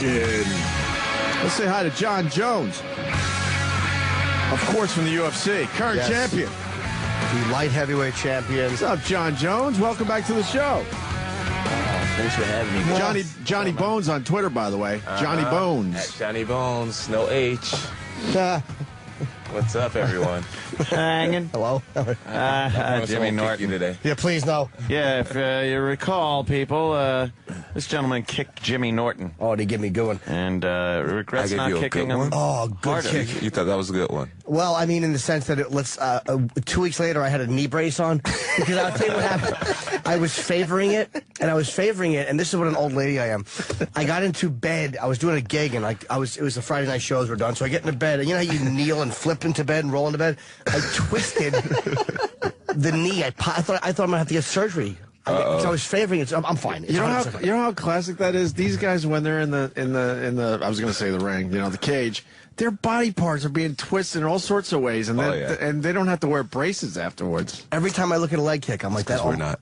Rockin'. Let's say hi to John Jones. Of course, from the UFC. Current champion. The light heavyweight champion. What's up, John Jones? Welcome back to the show. Thanks for having me. Johnny Bones on Twitter, by the way. Johnny Bones. At Johnny Bones, no H. What's up, everyone? Hanging. Hello. Jimmy Norton today. Yeah, please, no. Yeah, if you recall, people, this gentleman kicked Jimmy Norton. Oh, they get me going. And regrets not kicking him. Oh, good harder. kick. You thought that was a good one? Well, I mean, in the sense that 2 weeks later, I had a knee brace on. Because I'll tell you what happened. I was favoring it, and this is what an old lady I am. I got into bed. I was doing a gig, and it was the Friday night shows were done. So I get into bed, and you know how you kneel and flip into bed and roll into bed? I twisted the knee. I thought I'm gonna have to get surgery. I was favoring it. So I'm fine. You know how classic that is. These guys, when they're in the I was gonna say the ring, the cage, their body parts are being twisted in all sorts of ways, and and they don't have to wear braces afterwards. Every time I look at a leg kick, I'm like, that. We're not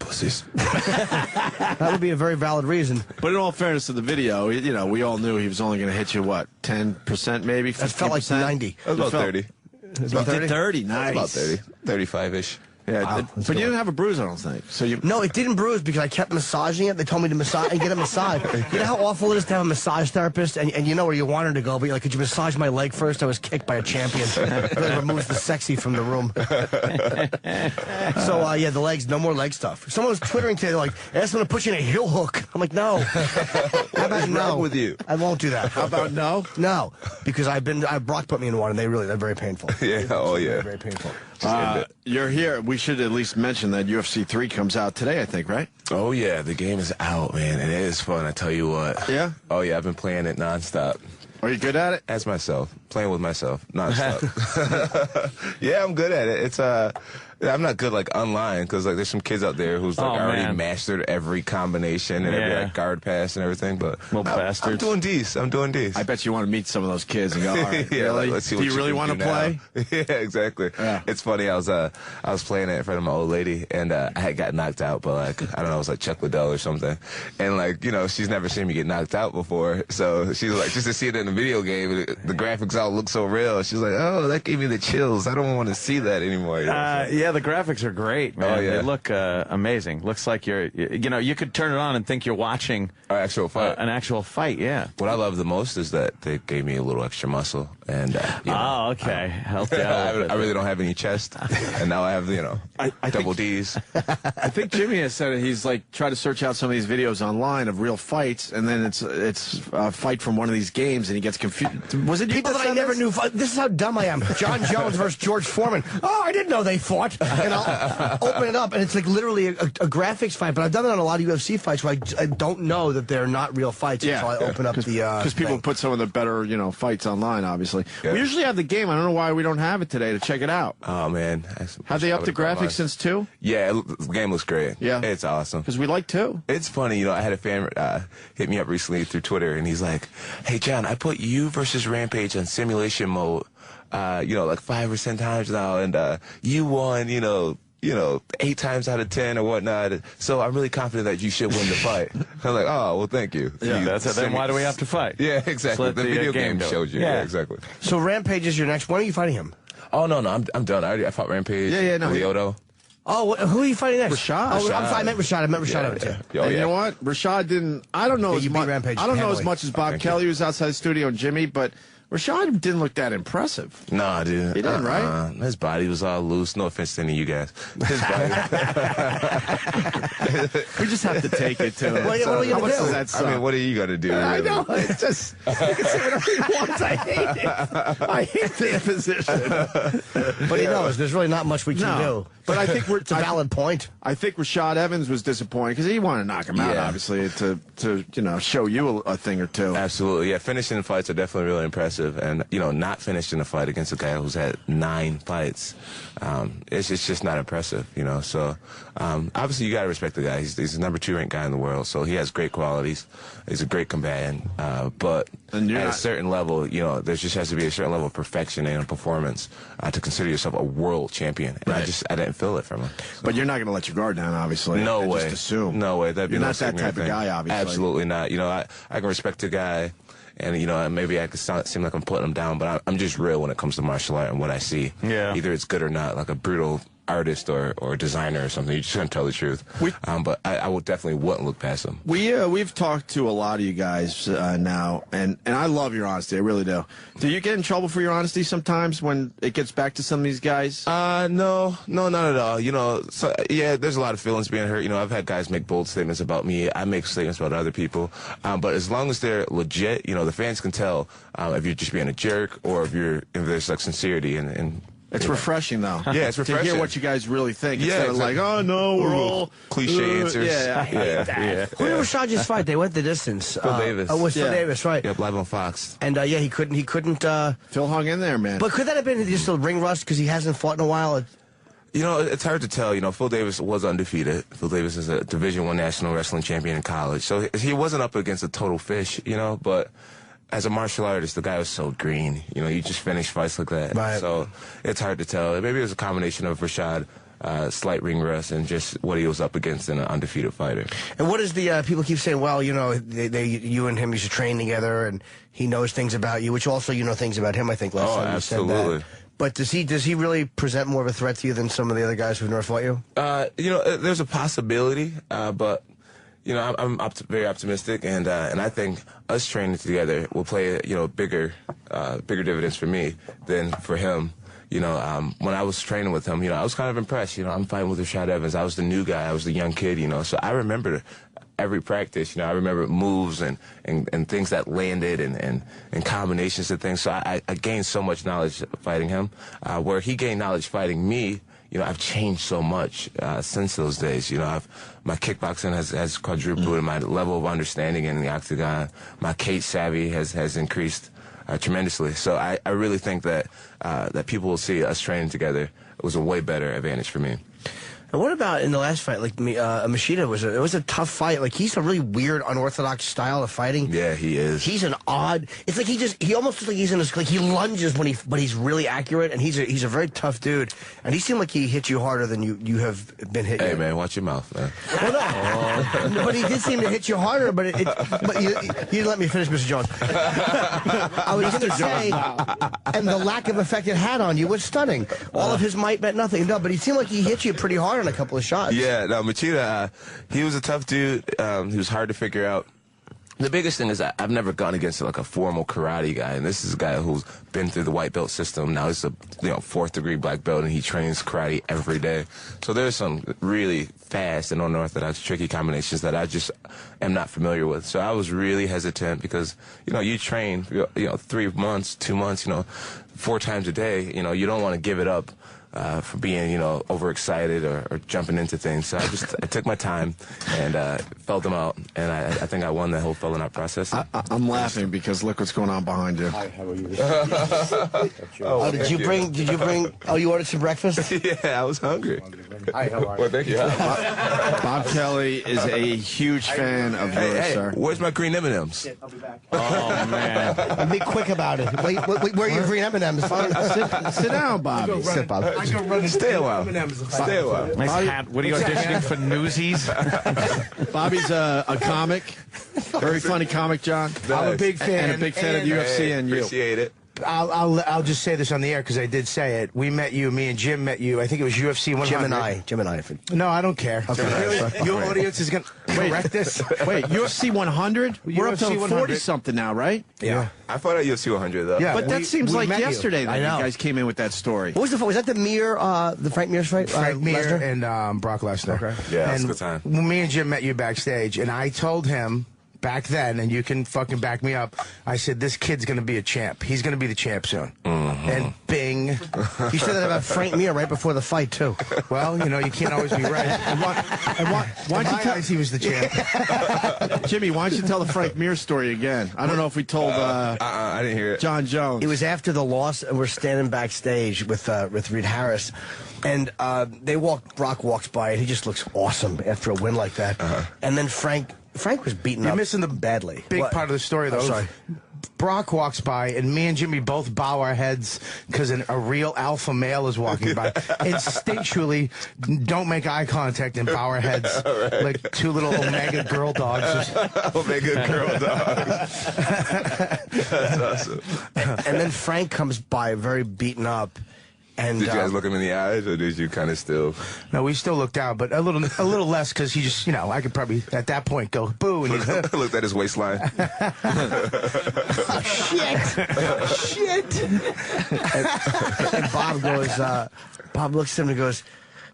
pussies. That would be a very valid reason. But in all fairness to the video, we all knew he was only going to hit you 10% maybe. 50%? That felt like 90. It was about 30. About 30. Nice. About 30. 35-ish. Yeah, wow, but you didn't have a bruise, I don't think. So No, it didn't bruise because I kept massaging it. They told me to massage and get a massage. You know how awful it is to have a massage therapist and you know where you want her to go, but you're like, could you massage my leg first? I was kicked by a champion. It really removes the sexy from the room. So, yeah, the legs, no more leg stuff. Someone was twittering today, like, ask them to put you in a heel hook. I'm like, no. How about no? with you? I won't do that. How about no? No, because Brock put me in one, and they're very painful. Yeah, oh yeah. Very painful. You're here. We should at least mention that UFC 3 comes out today, I think, right? Oh yeah, the game is out, man. It is fun, I tell you what. Yeah? Oh yeah, I've been playing it nonstop. Are you good at it? As myself, playing with myself, nonstop. Yeah, I'm good at it. It's I'm not good like online because like there's some kids out there who's like already mastered every combination and every like guard pass and everything. But I'm doing these. I bet you want to meet some of those kids and go, all right, yeah, really? let's see Do you really want to play? Yeah, exactly. Yeah. It's funny. I was playing it in front of my old lady and I had got knocked out, but like I don't know, it was like Chuck Liddell or something. And like she's never seen me get knocked out before, so she's like just to see it in the video game, the graphics all look so real. She's like, oh, that gave me the chills. I don't want to see that anymore. Yeah, the graphics are great, man. Oh, yeah. They look amazing. Looks like you could turn it on and think you're watching an actual fight. An actual fight, yeah. What I love the most is that they gave me a little extra muscle, and oh, okay, helped out. I really don't have any chest, and now I have double D's. I think Jimmy has said he's like tried to search out some of these videos online of real fights, and then it's a fight from one of these games, and he gets confused. Was it people that I never knew? This is how dumb I am. John Jones versus George Foreman. Oh, I didn't know they fought. And I'll open it up, and it's like literally a graphics fight. But I've done it on a lot of UFC fights where I don't know that they're not real fights until I open up the because people put some of the better fights online. Obviously, we usually have the game. I don't know why we don't have it today to check it out. Oh man, have they upped the graphics since 2? Yeah, the game looks great. Yeah, it's awesome because we like 2. It's funny, I had a fan hit me up recently through Twitter, and he's like, "Hey John, I put you versus Rampage on simulation mode, like 5 or 10 times now, and you won, 8 times out of 10 or whatnot. So I'm really confident that you should win the fight." I'm like, oh, well, thank you. Yeah, that's it. Then why do we have to fight? Yeah, exactly. The video game showed you. Yeah, exactly. So Rampage is your next. When are you fighting him? Oh no, I'm done. I fought Rampage. Lyoto. Oh, who are you fighting next? Rashad. Oh, I meant Rashad. I meant Rashad. You know what? Rashad didn't. I don't know as much. I don't know as much as Bob Kelly, who's outside the studio, and Jimmy, but Rashad didn't look that impressive. Nah, dude. He didn't, right? His body was all loose. No offense to any of you guys. His body. We just have to take it to him. What are you going to do? That suck? I mean, what are you going to do? Really? I know. It's just, you can say whatever he wants. I hate it. I hate the imposition. But he knows there's really not much we can do. But I think it's a valid point. I think Rashad Evans was disappointed because he wanted to knock him out, obviously, to show you a thing or two. Absolutely. Yeah, finishing fights are definitely really impressive. impressive. And, not finished in a fight against a guy who's had 9 fights, it's just not impressive, So, obviously, you got to respect the guy. He's the number 2 ranked guy in the world, so he has great qualities. He's a great combatant. But at a certain level, there just has to be a certain level of perfection in a performance to consider yourself a world champion. And I didn't feel it from him. So. But you're not going to let your guard down, obviously. No way. Just assume. No way. That'd be you're not that type of guy, obviously. Absolutely not. I can respect a guy, and maybe I could seem like I'm putting him down, but I'm just real when it comes to martial art and what I see. Yeah. Either it's good or not, like a brutal artist or designer or something. You just gonna tell the truth. But I will definitely wouldn't look past him. We've talked to a lot of you guys now, and I love your honesty. I really do. Do you get in trouble for your honesty sometimes when it gets back to some of these guys? No, not at all. There's a lot of feelings being hurt. I've had guys make bold statements about me. I make statements about other people. But as long as they're legit, the fans can tell if you're just being a jerk or if there's like sincerity and it's refreshing, though. Yeah, it's refreshing. To hear what you guys really think. Yeah, instead of like, oh, no, we're all... cliche answers. Yeah. Who did Rashad just fight? They went the distance. Phil Davis. Oh, it was Phil Davis, right. Yep, live on Fox. And, he couldn't... Phil hung in there, man. But could that have been just a ring rust because he hasn't fought in a while? It's hard to tell. Phil Davis was undefeated. Phil Davis is a Division I national wrestling champion in college. So he wasn't up against a total fish, but... As a martial artist, the guy was so green. You just finish fights like that. Right. So it's hard to tell. Maybe it was a combination of Rashad, slight ring rust, and just what he was up against in an undefeated fighter. And what is the people keep saying? Well, you and him used to train together, and he knows things about you, which also you know things about him. I think last time you absolutely. said that. But does he really present more of a threat to you than some of the other guys who've never fought you? There's a possibility, but. I'm very optimistic, and I think us training together will play bigger dividends for me than for him. When I was training with him, I was kind of impressed. I'm fighting with Rashad Evans. I was the new guy. I was the young kid. So I remember every practice. I remember moves and things that landed and combinations of things. So I gained so much knowledge fighting him, where he gained knowledge fighting me. I've changed so much since those days. My kickboxing has quadrupled, and my level of understanding in the octagon, my cage savvy has increased tremendously. So I really think that people will see us training together. It was a way better advantage for me. And what about in the last fight? Like Machida it was a tough fight. Like he's a really weird, unorthodox style of fighting. Yeah, he is. He's an odd. It's like he almost looks like he's in his he lunges but he's really accurate, and he's a very tough dude. And he seemed like he hit you harder than you have been hit. Hey man, watch your mouth, man. Well, no, but he did seem to hit you harder. But you didn't let me finish, Mr. Jones. I was going to say, and the lack of effect it had on you was stunning. All of his might meant nothing. No, but he seemed like he hit you pretty hard on a couple of shots. Yeah, no, Machida, he was a tough dude. He was hard to figure out. The biggest thing is that I've never gone against like a formal karate guy, and this is a guy who's been through the white belt system. Now he's a 4th degree black belt, and he trains karate every day. So there's some really fast and unorthodox, tricky combinations that I just am not familiar with. So I was really hesitant because you train 3 months, 2 months, 4 times a day. You don't want to give it up. For being, overexcited or jumping into things. So I took my time and felt them out, and I think I won that whole filling out process. I'm laughing because look what's going on behind you. Hi, how are you? Did you bring? Oh, you ordered some breakfast? Yeah, I was hungry. Hi, how are you? Well, thank you. Bob Kelly is a huge fan of yours, sir. Where's my green M&Ms? I'll be back. Oh, man. And be quick about it. Wait, where are your green M&Ms? Sit down, Bobby. Sit, Bob. Stay a while. Stay a while. Nice hat. What are you auditioning for, Newsies? Bobby's a comic. Very funny comic, John. I'm a big fan. And a big fan of UFC and you. Appreciate it. I'll just say this on the air because I did say it. We met you. Me and Jim met you. I think it was UFC 100. Jim and I. No, I don't care. Okay. Your audience is going to correct this. Wait, UFC 100? We're up to UFC 100. 40-something now, right? Yeah. I fought at UFC 100, though. Yeah. But that seems we like met you. yesterday that I know. you guys came in with that story. What was the fight? Was that the the Frank Mir's fight? Frank Mir Lesnar? and Brock Lesnar. Okay. Yeah, and that's a good time. Me and Jim met you backstage, and I told him back then, and you can fucking back me up, I said, this kid's going to be a champ. He's going to be the champ soon. And bing. You said that about Frank Mir right before the fight, too. Well, you know, you can't always be right. Why don't you tell he was the champ. Jimmy, why don't you tell the Frank Mir story again? I don't know if we told I didn't hear it. John Jones. It was after the loss, and we're standing backstage with Reed Harris, and Brock walks by, and he just looks awesome after a win like that. And then Frank was beaten up. You're missing the badly. big part of the story, though. I'm sorry. Brock walks by, and me and Jimmy both bow our heads because a real alpha male is walking by. Instinctually, don't make eye contact and bow our heads like two little Omega girl dogs. Omega girl dogs. That's awesome. And then Frank comes by, very beaten up. And, did you guys look him in the eyes, or did you kind of still? No, we still looked down, but a little less because he just, I could probably at that point go boo and looked at his waistline. Oh, shit. And Bob looks at him and goes,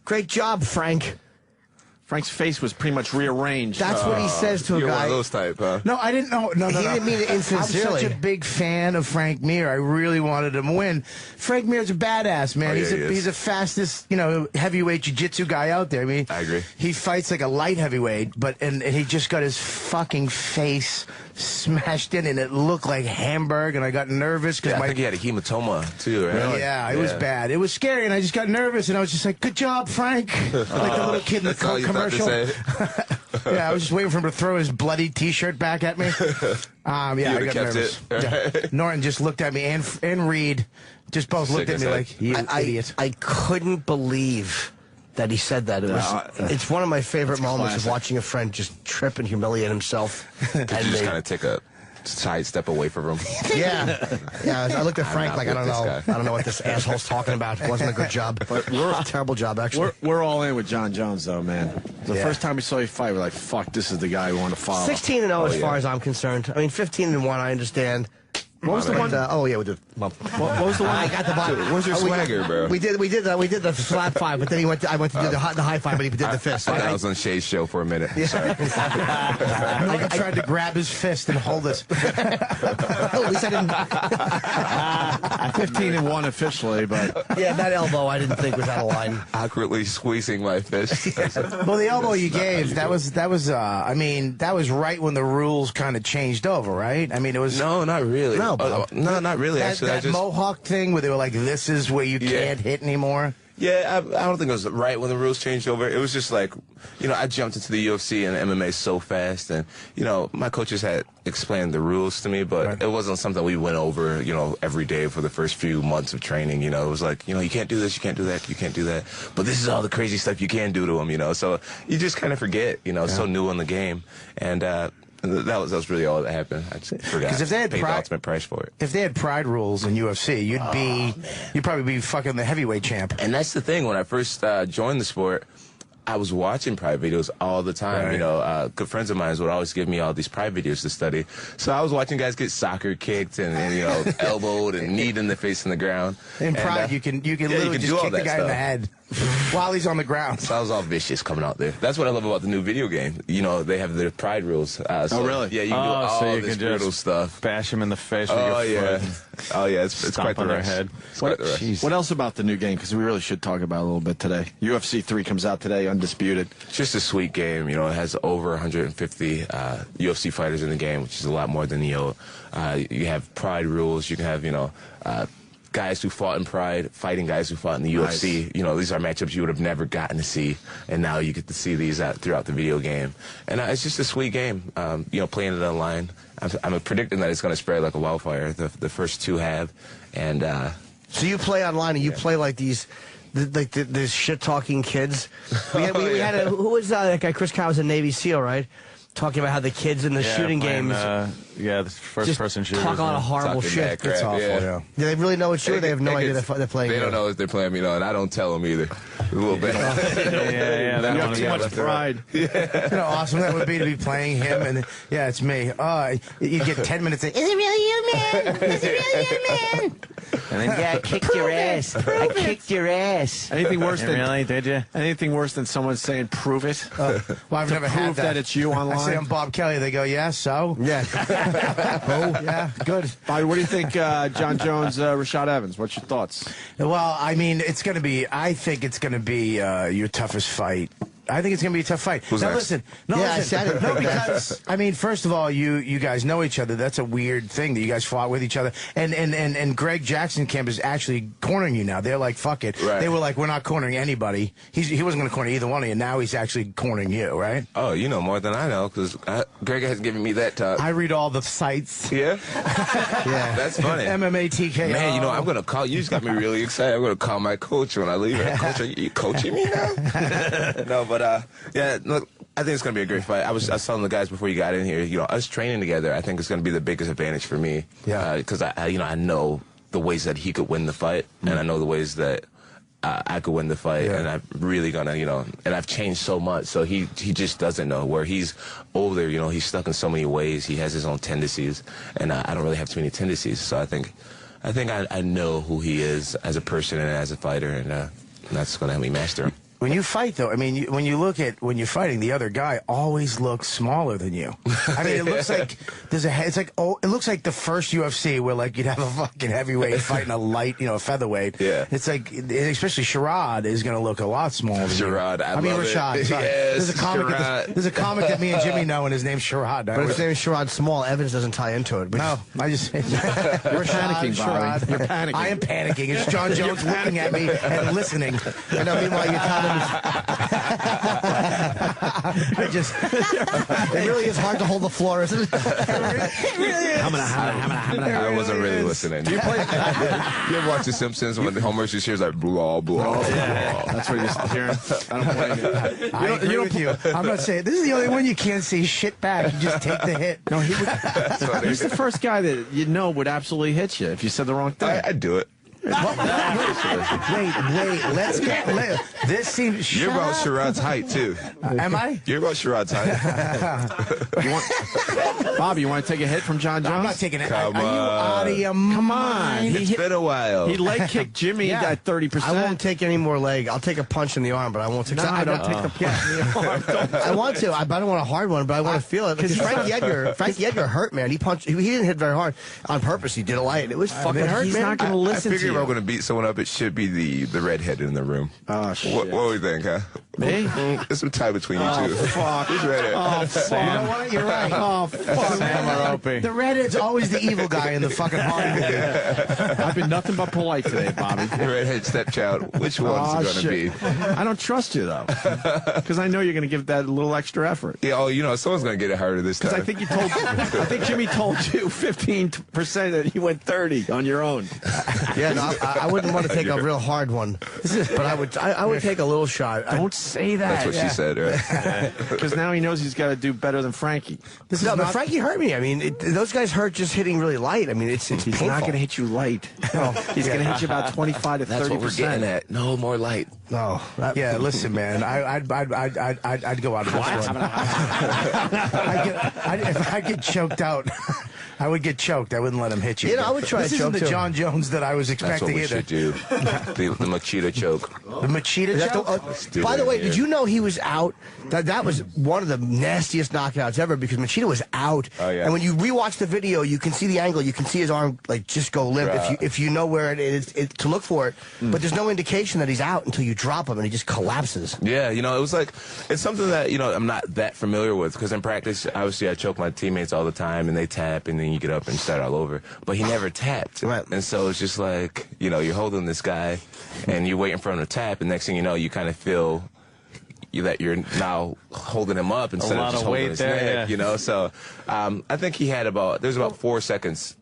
"Great job, Frank." Frank's face was pretty much rearranged. That's what he says to a You're guy. one of those type, huh? No, I didn't know. No. He didn't mean it insincerely. I'm such a big fan of Frank Mir. I really wanted him to win. Frank Mir's a badass, man. He's the fastest, heavyweight jiu-jitsu guy out there. I mean, I agree. He fights like a light heavyweight, and he just got his fucking face smashed in, and it looked like Hamburg, and I got nervous because I think he had a hematoma too, right? Yeah, it was bad. It was scary, and I just got nervous, and I was just like, "Good job, Frank!" Like the little kid in the Coke commercial. Yeah, I was just waiting for him to throw his bloody T-shirt back at me. I got nervous. Norton just looked at me, and Reed just both looked at me like, "You idiot!" I couldn't believe that he said that. It's one of my favorite moments of watching a friend just trip and humiliate himself. Did you just kind of take a sidestep away from him? Yeah. I looked at Frank like, I don't know what this asshole's talking about. It wasn't a good job. Terrible job, actually. We're all in with John Jones, though, man. The first time we saw you fight, we're like, fuck, this is the guy we want to follow. 16-0 as far as I'm concerned. I mean, 15-1, I understand. What was the one? What was the one? I got the bottom. Where's your swagger, bro? We did the slap five, but then I went to do the high five, but he did the fist. I was on Shay's show for a minute. Yeah. Sorry. I tried to grab his fist and hold it. At least I didn't. 15-1 officially, but yeah, that elbow I didn't think was out of line. Awkwardly squeezing my fist. Well, the elbow you gave, that was right when the rules kind of changed over, right? I mean, it was No, not really. No, no, not really. Actually, that Mohawk thing where they were like, "This is where you can't hit anymore." Yeah, I don't think it was right when the rules changed over. It was just like, I jumped into the UFC and MMA so fast, and my coaches had explained the rules to me, but it wasn't something we went over, every day for the first few months of training. It was like, you can't do this, you can't do that, you can't do that, but this is all the crazy stuff you can do to them. So you just kind of forget, so new in the game, and that was really all that happened. I just forgot. Because if they had paid the ultimate price for it. If they had pride rules in UFC, you'd probably be fucking the heavyweight champ. And that's the thing. When I first joined the sport, I was watching pride videos all the time. Right. Good friends of mine would always give me all these pride videos to study. So I was watching guys get soccer kicked and elbowed and kneed in the face in the ground. In pride, you can literally just kick the guy in the head while he's on the ground. So I was all vicious coming out there. That's what I love about the new video game. They have their pride rules. Oh, really? Yeah, you can do all this brutal stuff. Bash him in the face with your foot. Oh, yeah. It's quite the rush. Head. What else about the new game? Because we really should talk about it a little bit today. UFC 3 comes out today, undisputed. It's just a sweet game. It has over 150 UFC fighters in the game, which is a lot more than You have pride rules. You can have, guys who fought in Pride fighting guys who fought in the UFC. These are matchups you would have never gotten to see, and now you get to see these throughout the video game. And it's just a sweet game, playing it online. I'm predicting that it's going to spread like a wildfire. The first two have. And so you play online, and you play like these shit-talking kids. We had who was that guy? Chris Cow was a Navy SEAL, right? Talking about how the kids in the shooting games, the first-person shooters, talk a lot of horrible shit. It's awful. Yeah. Do they really know it's true? They have no idea they're playing. They don't know if they're playing me, and I don't tell them either. A little bit. Yeah. You have too much pride. You know how awesome that would be to be playing him, and it's me. You get 10 minutes. Is it really you, man? Is it really you, man? And then, yeah, I kicked your ass. I kicked your ass. Anything worse than really? Did you? Anything worse than someone saying "prove it"? Well, I've never had prove that it's you online. I say I'm Bob Kelly. They go, yeah, so? Yeah. Oh, yeah, good. Bobby, what do you think, John Jones, Rashad Evans? What's your thoughts? Well, I mean, I think it's going to be your toughest fight. I think it's going to be a tough fight. Who's now, next? listen. I said it. No, because, I mean, first of all, you guys know each other. That's a weird thing that you guys fought with each other. And Greg Jackson Camp is actually cornering you now. They're like, fuck it. Right. They were like, we're not cornering anybody. He wasn't going to corner either one of you. Now he's actually cornering you, right? Oh, you know more than I know, because Greg has given me that talk. I read all the sites. Yeah? Yeah. That's funny. MMA TKO. Man, you know, I'm going to call, you just got me really excited. I'm going to call my coach when I leave. Coach, are you coaching me now? No, but, yeah, look, I think it's going to be a great fight. I was telling the guys before you got in here, you know, us training together, I think it's going to be the biggest advantage for me. Yeah. Because, I know the ways that he could win the fight, and I know the ways that I could win the fight, and I'm really going to, you know, and I've changed so much, so he just doesn't know. Where he's older, you know, he's stuck in so many ways. He has his own tendencies, and I don't really have too many tendencies, so I think I know who he is as a person and as a fighter, and that's going to help me master him. When you fight, though, I mean, when you're fighting, the other guy always looks smaller than you. I mean, it looks like it looks like the first UFC where like you'd have a fucking heavyweight fighting a light, you know, a featherweight. Yeah. It's like, especially Sherrod is going to look a lot smaller than Sherrod, you. I mean, Rashad. Sorry. Yes, there's a comic that me and Jimmy know, and his name's Sherrod. But his name is Sherrod Small. Evans doesn't tie into it. No, I just you're panicking, Bobby. Sherrod. You're panicking. I am panicking. It's John Jones looking at me and listening. I know. Meanwhile, you're telling him. It really is hard to hold the floor, isn't it? It really is. I wasn't really listening. Do you play? You ever watch The Simpsons when Homer just hears like blah blah? blah. That's what he's hearing. I don't blame you. I agree with you. I'm not saying this is the only one you can't say shit back. You just take the hit. No, he's the first guy that you know would absolutely hit you if you said the wrong thing. I'd do it. Wait, let's get this seems. You're about Sherrod's height too. Am I? You're about Sherrod's height. Bobby, you want to take a hit from John Jones? I'm not taking it. Come Are you on. out of your Come on. mind? It's been a while. He leg kicked Jimmy at 30%. I won't take any more leg. I'll take a punch in the arm, but I won't take. No, I don't take the punch in the arm. I want to. I don't want a hard one, but I want to feel it. Because Frankie Edgar hurt, man. He punched. He didn't hit very hard on purpose. He did a light. It was fucking hurt, he's man. not going to listen I to figure you. if I'm going to beat someone up, it should be the redhead in the room. Oh, shit. What do we think, huh? Me? There's some tie between you two. Fuck. Who's redhead? Oh, fuck. You know what? You're right. Oh, fuck. Sam or Opie? The redhead's always the evil guy in the fucking horror movie. I've been nothing but polite today, Bobby. The redhead stepchild. Which one's it going to be? I don't trust you, though. Because I know you're going to give that a little extra effort. Yeah, you know, someone's going to get it harder this time. Because I think Jimmy told you 15% that you went 30 on your own. Yeah, no, I wouldn't want to take a real hard one, but I would take a little shot. Don't say that. That's what she said, right? Because now he knows he's got to do better than Frankie. No, but Frankie hurt me. I mean, those guys hurt just hitting really light. I mean, it's He's painful. not going to hit you light. No, he's going to hit you about 25 to 30%. That's what we're getting at. No more light. No. Yeah, listen, man. I'd go out of this one. If I get choked out, I would get choked. I wouldn't let him hit you. You know, I would try this to isn't choke the too. John Jones that I was That's what expecting we either. should do. The Machida choke. The Machida choke? do By that the way, here. did you know he was out? That was one of the nastiest knockouts ever because Machida was out. Oh, yeah. And when you rewatch the video, you can see the angle. You can see his arm like just go limp Right. if you know where it is to look for it. But there's no indication that he's out until you drop him and he just collapses. Yeah, you know, it was like, it's something that, you know, I'm not that familiar with because in practice, obviously, I choke my teammates all the time and they tap and then you get up and start all over. But he never tapped. Right. And so it's just like, you know, you're holding this guy and you're waiting for him to tap and next thing you know, you kind of feel that you're now holding him up instead lot of just of holding weight his there, neck, yeah. you know? So I think he had there's about 4 seconds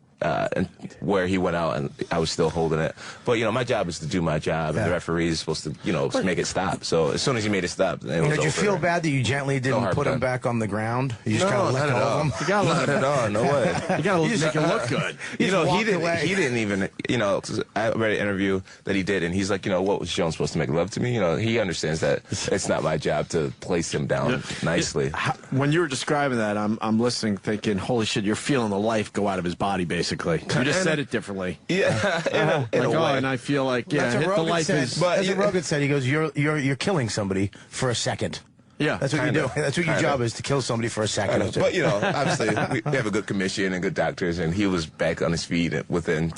where he went out and I was still holding it. But, you know, my job is to do my job and the referee is supposed to, you know, make it stop. So as soon as he made it stop, it was Did you over. feel bad that you gently didn't harm put him done. back on the ground? You just kind No, of let not go at of all. him? You gotta Not at all. No way. You got to make it look good. You know, he walked didn't. away. He didn't even. You know, 'cause I read an interview that he did, and he's like, you know, what was Jones supposed to make love to me? You know, he understands that it's not my job to place him down nicely. When you were describing that, I'm listening, thinking, holy shit, you're feeling the life go out of his body, basically. basically. You just said it differently. Yeah, in a way. And I feel like, That's what hit the Rogan life said. is... That's what Rogan said. He goes, you're killing somebody for a second. Yeah, that's what you do. That's what your job is, to kill somebody for a second. But, obviously, we have a good commission and good doctors, and he was back on his feet within,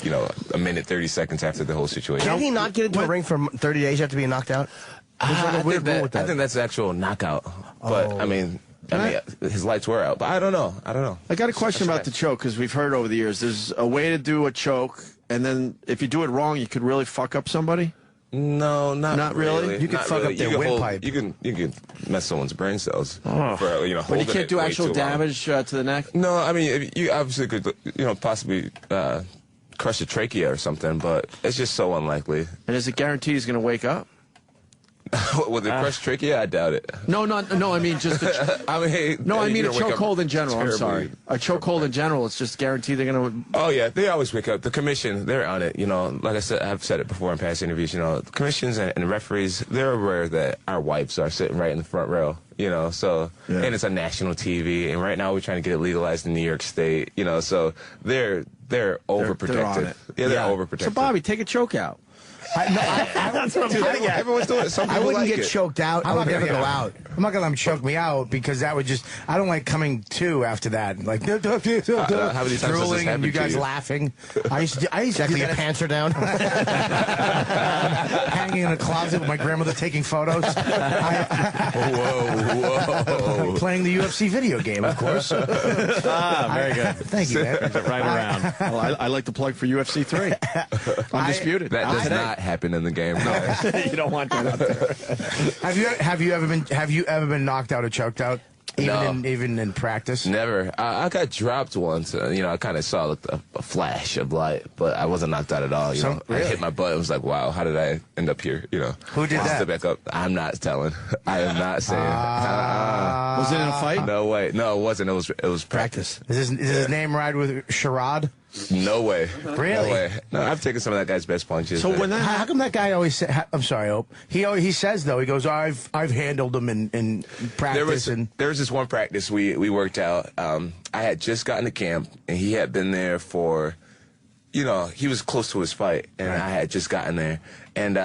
a minute, 30 seconds after the whole situation. Can he not get into a ring for 30 days after being knocked out? I think that's actual knockout. But, I mean, his lights were out. But I don't know. I got a question about the choke, because we've heard over the years, there's a way to do a choke, and then if you do it wrong, you could really fuck up somebody? No, not really. You can fuck up their windpipe. You can mess someone's brain cells. But you can't do actual damage to the neck? No, I mean, you obviously could, possibly crush a trachea or something, but it's just so unlikely. And is it guaranteed he's going to wake up? With a crushed trachea, I doubt it. No, I mean just. I mean a chokehold in general. Terribly. I'm sorry, a chokehold in general. It's just guaranteed they're gonna. Oh yeah, they always wake up. The commission, they're on it. Like I said, I've said it before in past interviews. The commissions and referees, they're aware that our wives are sitting right in the front row. So and it's on national TV, and right now we're trying to get it legalized in New York State. So they're overprotected. They're on it. Yeah, they're overprotected. So Bobby, take a choke out. That's what I'm getting at. Everyone's doing it. I wouldn't get choked out. I would never go out. I'm not going to let him choke me out, because that would just... I don't like coming to after that. Like, how many times has this drooling and you happened to guys you? laughing. I used to Exactly, do your that. pants are down. Hanging in a closet with my grandmother taking photos. Whoa. Playing the UFC video game, of course. Very good. Thank you, man. Right around. Well, I like to plug for UFC 3. Undisputed. That does not happen in the game. No. You don't want that out there. Have you ever been knocked out or choked out? Even in practice? Never. I got dropped once. I kind of saw a flash of light, but I wasn't knocked out at all. Really? I hit my butt. It was like, wow, how did I end up here? Who did that? To back up. I'm not telling. I am not saying. Was it in a fight? No way. No, it wasn't. It was practice. Is his name ride with Sherrod? No way. Really? No way. No, I've taken some of that guy's best punches. So when that How come that guy always say, I'm sorry, Hope. He says, though, he goes, I've handled him in practice. There was this one practice we worked out. I had just gotten to camp, and he had been there for, he was close to his fight, and I had just gotten there. And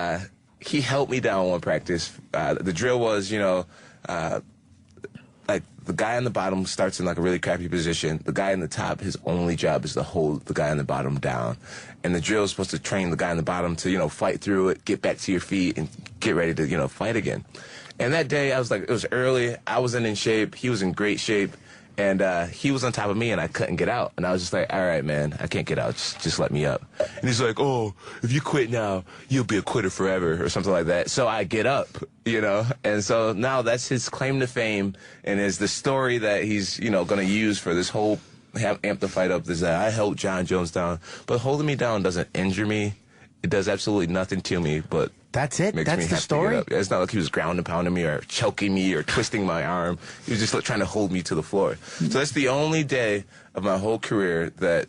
he helped me down one practice. The drill was, like the guy on the bottom starts in like a really crappy position. The guy in the top, his only job is to hold the guy on the bottom down. And the drill is supposed to train the guy on the bottom to, fight through it, get back to your feet, and get ready to, fight again. And that day, I was like, it was early. I wasn't in shape. He was in great shape. And he was on top of me, and I couldn't get out. And I was just like, all right, man, I can't get out. Just let me up. And he's like, oh, if you quit now, you'll be a quitter forever, or something like that. So I get up, And so now that's his claim to fame, and is the story that he's, going to use for this whole amplified up, is that I held John Jones down. But holding me down doesn't injure me. It does absolutely nothing to me, but... That's it? Makes That's me the have story? to get up. It's not like he was ground and pounding me or choking me or twisting my arm. He was just like, trying to hold me to the floor. So that's the only day of my whole career that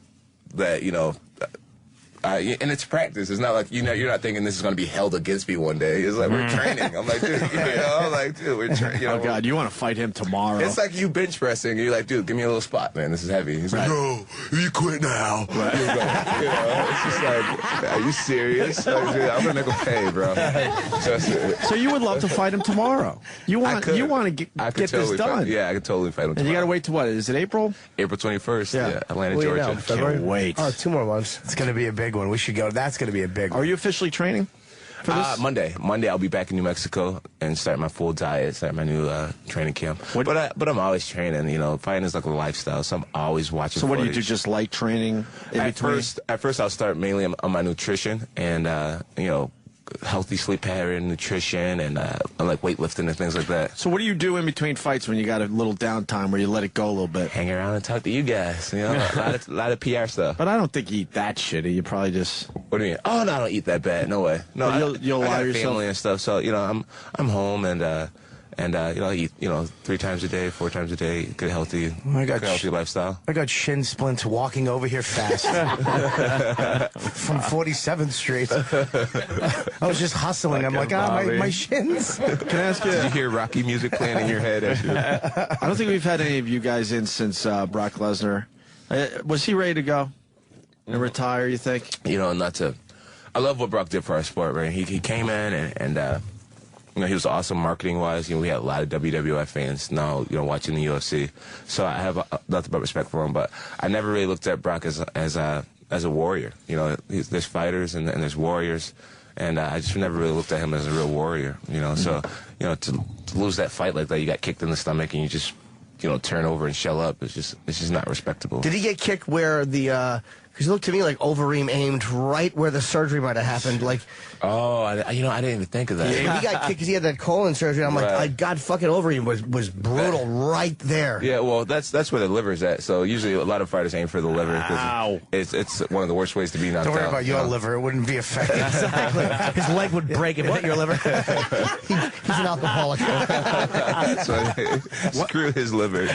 and it's practice. It's not like, you're not thinking this is going to be held against me one day. It's like, we're training. I'm like, dude, we're training. Oh, God, you want to fight him tomorrow. It's like you bench pressing. You're like, dude, give me a little spot, man. This is heavy. He's like, no, you quit now. Right. It's just like, are you serious? Like, dude, I'm going to make him pay, bro. Trust it. So you would love to fight him tomorrow. You want to get totally this done. Yeah, I could totally fight him tomorrow. And you got to wait to what? Is it April? April 21st. Yeah. Atlanta, Georgia. Can't wait. Oh, 2 more months. It's going to be a big one. We should go. That's going to be a big one. Are you officially training for this? Monday I'll be back in New Mexico and start my full diet, start my new training camp. But I'm always training. Fighting is like a lifestyle, so I'm always watching. So what do you footage. do? Just light training in between? At first I'll start mainly on my nutrition and healthy sleep pattern, nutrition, and like weightlifting and things like that. So what do you do in between fights when you got a little downtime where you let it go a little bit? Hang around and talk to you guys. A lot of PR stuff. But I don't think you eat that shitty. You probably just... What do you mean? Oh, no, I don't eat that bad. No way. No, you'll allow I got yourself... family and stuff, so I'm home and I eat 3 times a day, 4 times a day, good healthy lifestyle. I got shin splints walking over here fast from 47th Street. I was just hustling. I'm like, my shins. Can I ask you? Did you hear Rocky music playing in your head? I don't think we've had any of you guys in since Brock Lesnar. Was he ready to go? and retire, you think? You know, not to. I love what Brock did for our sport, right? He came in and you know, he was awesome marketing-wise. You know, we had a lot of WWF fans now, you know, watching the UFC. So I have nothing but respect for him. But I never really looked at Brock as a warrior. You know, there's fighters and there's warriors. And I just never really looked at him as a real warrior, you know. So, you know, to lose that fight like that, you got kicked in the stomach and you just, you know, turn over and shell up. It's just not respectable. Did he get kicked where the... Because it looked to me like Overeem aimed right where the surgery might have happened. Like, you know, I didn't even think of that. Yeah, he got kicked because he had that colon surgery. I'm like, God, fucking Overeem was brutal right there. Yeah, well, that's where the liver's at. So usually a lot of fighters aim for the liver because it's one of the worst ways to be knocked out. Don't worry about your liver; it wouldn't be affected. Exactly. His leg would break if it hit your liver. He's an alcoholic. Screw his liver.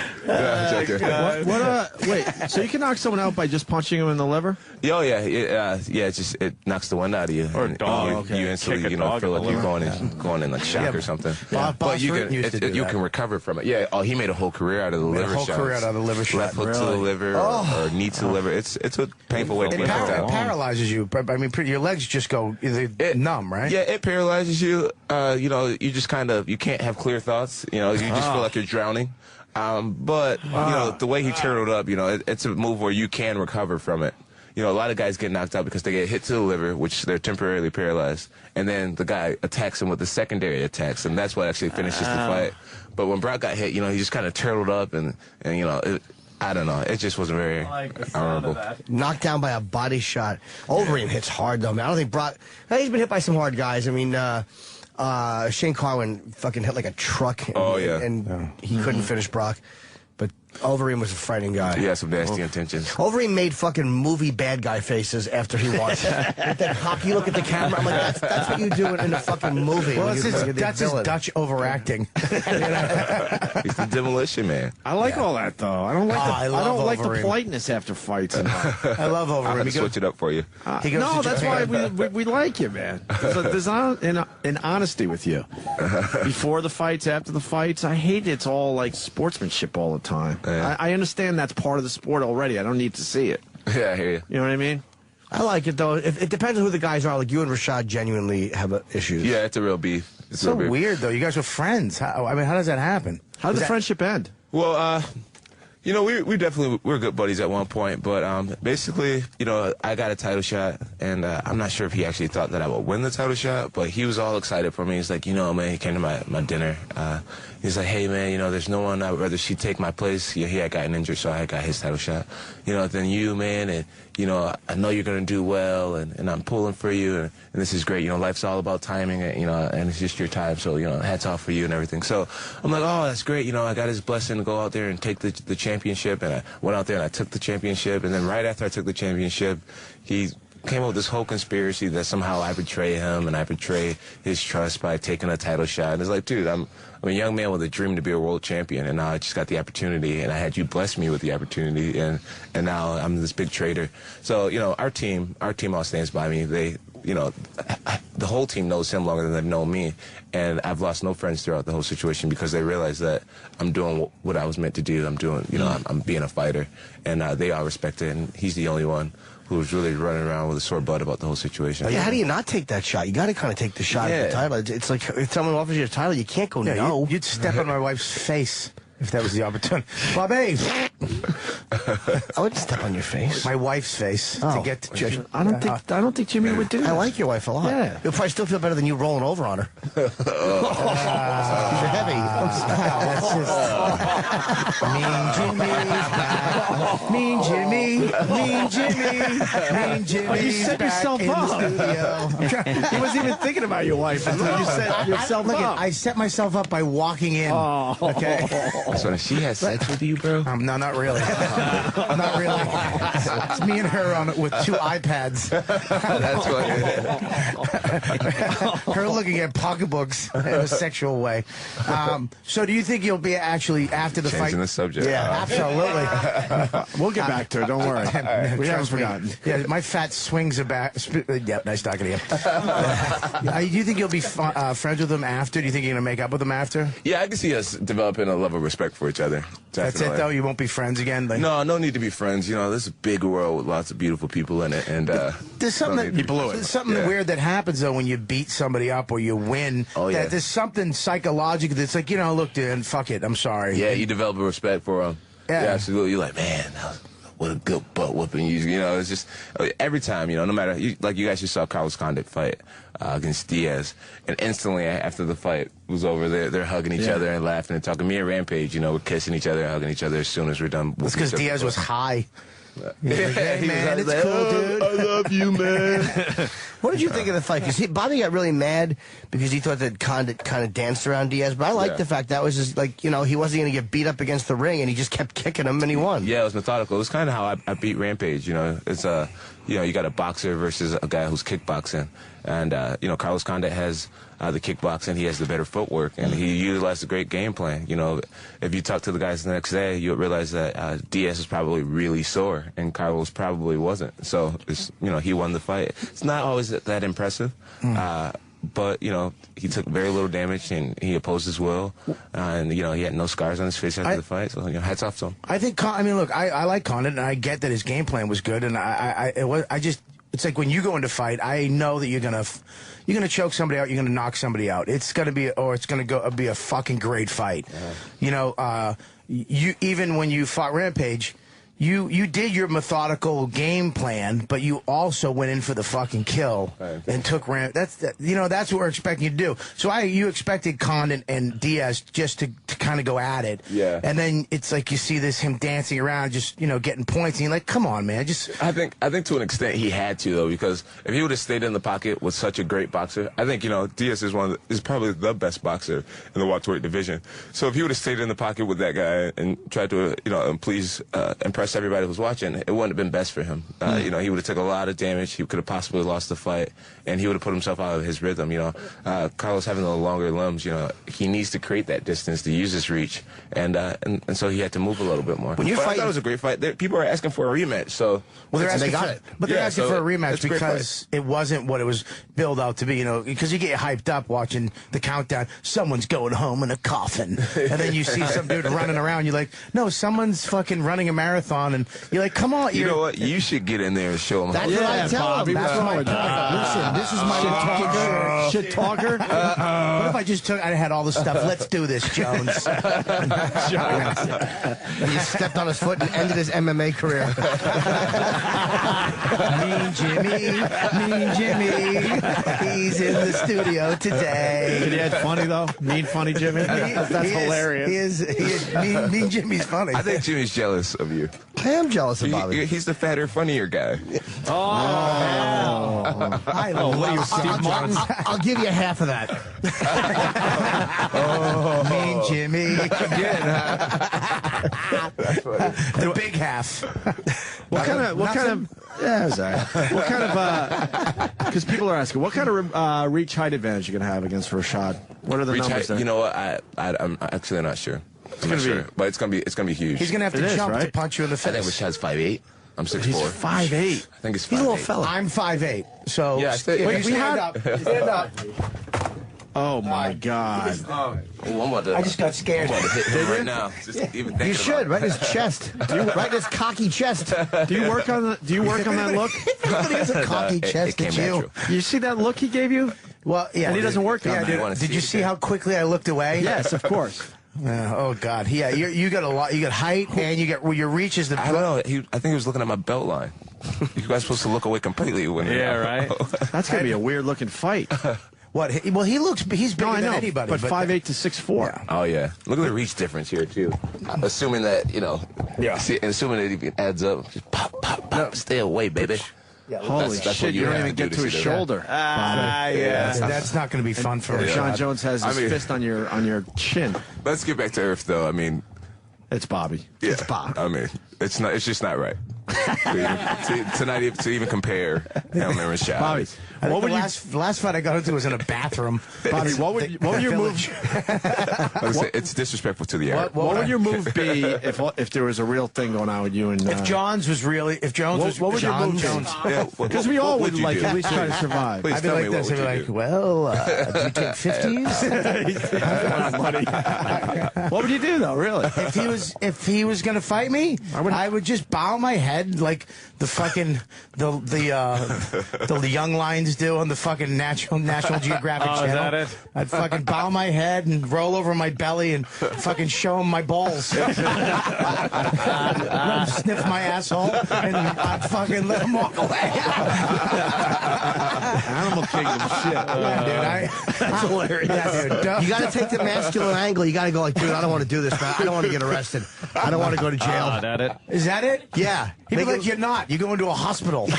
Wait, so you can knock someone out by just punching him in the liver? Oh yeah, it knocks the wind out of you. Or a dog. You instantly, you know, feel like you're going in like shock or something. But you can recover from it. Yeah. Oh, he made a whole career out of the liver shots. A whole career out of the liver shot. Left hook to the liver or knee to the liver. It's a painful way to get knocked out. It paralyzes you. I mean, your legs just go numb, right? Yeah, it paralyzes you. You know, you just you can't have clear thoughts. You know, you just feel like you're drowning. But you know, the way he turtled up, you know, it's a move where you can recover from it. You know, a lot of guys get knocked out because they get hit to the liver, which they're temporarily paralyzed, and then the guy attacks him with the secondary attacks, and that's what actually finishes the fight. But when Brock got hit, you know, he just kind of turtled up, and you know, I don't know, it just wasn't very honorable. Knocked down by a body shot. Overeem hits hard though, man. I don't think Brock. He's been hit by some hard guys. I mean, Shane Carwin fucking hit like a truck. And he couldn't finish Brock. But Overeem was a frightening guy. He had some nasty intentions. Overeem made fucking movie bad guy faces after he won. With that hockey look at the camera, I'm like, that's what you do in a fucking movie. Well, that's his Dutch overacting. He's the demolition man. I like all that though. I don't like the politeness after fights. I love Overeem. I'm gonna switch it up for you. No, that's why we like you, man. There's an honesty with you. Before the fights, after the fights, I hate it's all like sportsmanship all the time. Yeah. I understand that's part of the sport already. I don't need to see it. Yeah, I hear you. You know what I mean? I like it, though. It depends on who the guys are. Like, you and Rashad genuinely have issues. Yeah, it's a real beef. It's so weird, though. You guys were friends. How does that happen? How did the friendship end? Well, you know, we were good buddies at one point, but basically, you know, I got a title shot, and I'm not sure if he actually thought that I would win the title shot, but he was all excited for me. He's like, you know, man, he came to my dinner. He's like, hey, man, you know, there's no one I'd rather she take my place. He had gotten injured, so I got his title shot. You know, than you, man, and, you know, I know you're going to do well, and I'm pulling for you, and this is great. You know, life's all about timing, and, you know, and it's just your time, so, you know, hats off for you and everything. So I'm like, oh, that's great. You know, I got his blessing to go out there and take the championship, and I went out there and I took the championship, and then right after I took the championship, he came up with this whole conspiracy that somehow I betray him and I betray his trust by taking a title shot. And it's like, dude, I'm a young man with a dream to be a world champion, and now I just got the opportunity, and I had you bless me with the opportunity, and now I'm this big traitor. So, you know, our team all stands by me. They, you know, the whole team knows him longer than they've known me, and I've lost no friends throughout the whole situation because they realize that I'm doing what I was meant to do. I'm doing, you know, I'm being a fighter, and they all respect it, and he's the only one who was really running around with a sore butt about the whole situation. Yeah, how do you not take that shot? You got to kind of take the shot at the title. It's like if someone offers you a title, you can't go no. You'd step on my wife's face if that was the opportunity. Bobby! I wouldn't step on your face. My wife's face to get to Judge. I don't think Jimmy would do that. I like your wife a lot. Yeah. You'll probably still feel better than you rolling over on her. You're heavy. That's just Mean Jimmy. Oh, you set yourself up. He wasn't even thinking about your wife until you set yourself up. I set myself up by walking in. Oh. Okay. So she has sex with you, bro? No, not really. Not really. It's me and her with 2 iPads. That's what. Her looking at pocketbooks in a sexual way. So do you think you'll be actually after the fight? Changing the subject. Yeah, absolutely. We'll get back to it. Don't worry. We haven't forgotten. Yeah, my fat swings about. Yep, nice talking to you. Do you think you'll be friends with him after? Do you think you're going to make up with him after? Yeah, I can see us developing a level of respect for each other. Definitely. That's it, though? You won't be friends again? Like, no need to be friends. You know, this is a big world with lots of beautiful people in it. And there's something, there's something weird that happens, though, when you beat somebody up or you win. Oh, yeah. That there's something psychological that's like, look, dude, fuck it. I'm sorry. Yeah, you develop a respect for them. Yeah, absolutely. You're like, man, what a good butt whooping. It's just every time, no matter, like you guys just saw Carlos Condit fight against Diaz, and instantly after the fight was over, they're hugging each other and laughing and talking. Me and Rampage, we're kissing each other and hugging each other as soon as we're done. It's because Diaz was high. Yeah, like, hey, man, it's like, cool, dude. I love you, man. What did you think of the fight? Because Bobby got really mad because he thought that Condit kind of danced around Diaz. But I like the fact that was just like, he wasn't going to get beat up against the ring, and he just kept kicking him, and he won. Yeah, it was methodical. It was kind of how I beat Rampage. It's you got a boxer versus a guy who's kickboxing, and Carlos Condit has the kickboxing. He has the better footwork, and he utilized a great game plan. If you talk to the guys the next day, you'll realize that Diaz is probably really sore, and Carlos probably wasn't. So he won the fight. It's not always that impressive. But, he took very little damage, and he opposed his will. And, he had no scars on his face after the fight. So, hats off to him. I think, look, I like Condit, and I get that his game plan was good. And it's like when you go into fight, I know that you're gonna choke somebody out, you're gonna knock somebody out. It's gonna be be a fucking great fight. You even when you fought Rampage, you did your methodical game plan, but you also went in for the fucking kill and took That's what we're expecting you to do. So you expected Condit and Diaz just to kind of go at it. Yeah. And then it's like you see him dancing around, just getting points, and you're like, come on, man, I think to an extent he had to, though, because if he would have stayed in the pocket with such a great boxer, I think Diaz is probably the best boxer in the welterweight division. So if he would have stayed in the pocket with that guy and tried to please impress everybody who was watching, it wouldn't have been best for him. He would have took a lot of damage. He could have possibly lost the fight, and he would have put himself out of his rhythm. Carlos having the longer limbs, he needs to create that distance to use his reach, and so he had to move a little bit more. But I thought it was a great fight. People are asking for a rematch, so they're asking for a rematch because it wasn't what it was billed out to be. Because you get hyped up watching the countdown. Someone's going home in a coffin, and then you see some dude running around. You're like, no, someone's fuking running a marathon, and you're like, come on. You know what? You should get in there and show them. That's what I tell him. That's my point. Listen, this is my shit talker. What if I just I had all the stuff? Let's do this, Jones. And he stepped on his foot and ended his MMA career. Mean Jimmy, he's in the studio today. Did he add funny, though? Mean funny Jimmy? That's hilarious. Mean Jimmy's funny. I think Jimmy's jealous of you. I am jealous of Bobby. He's the fatter, funnier guy. I love Steve Martin. I'll give you half of that. Mean Jimmy. The big half. What kind of yeah, sorry. What kind of because people are asking, what kind of reach height advantage you gonna have against Rashad? What are the numbers there? You know what? I'm actually not sure. But it's gonna be huge. He's gonna have to jump to punch you in the face. I think Rashad's 5'8". I'm 6'4". He's 5'8". I think he's 5'8". He's a little fella. I'm 5'8". So yeah, stand up. Stand up. Oh my God! I just got scared. I'm about to hit him right now. Just even thinking You should, right in his chest. Right in his cocky chest. Do you work on that look? Nobody has a cocky chest. It's you. You see that look he gave you? Well, yeah. And he doesn't work on that. Did you see how quickly I looked away? Yes, of course. Oh God! Yeah, you got a lot. You got height, and you got your reach is the. I don't know. I think he was looking at my belt line. You guys supposed to look away completely when. Yeah, right. That's gonna be a weird looking fight. What? Well, he's bigger than anybody. But 5'8" to 6'4". Yeah. Oh yeah. Look at the reach difference here too. Assuming that assuming that it adds up. Just pop. No. Stay away, baby. Yeah, holy shit! You don't even get to his shoulder. Yeah. That's not going to be fun for him. Sean Jones has his fist on your chin. Let's get back to earth, though. I mean, it's Bobby. Yeah, it's Bob. I mean, it's just not right. to even compare him and Rashad. Bobby, What would the last fight I got into was in a bathroom. Bobby, what would your move? It's disrespectful to the art. What would your move be if there was a real thing going on with you and? If Jones was really, what would your move be? Because we all would like at least try to survive. Please I'd be tell like me, this. what I'd would be you like, do? well, do you take 50s? What would you do though? Really? If he was gonna fight me, I would just bow my head like the fucking the young lions do on the fucking National Geographic Channel. Is that it? I'd fucking bow my head and roll over my belly and fucking show him my balls. Let him sniff my asshole and I'd fucking let him walk away. Animal kingdom shit. Yeah, dude, that's hilarious. Yeah, dude. You got to take the masculine angle. You got to go like, dude, I don't want to do this, man. I don't want to get arrested. I don't want to go to jail. That it? Is that it? Yeah. He'd be Make like, it- you're not. You're going to a hospital. You're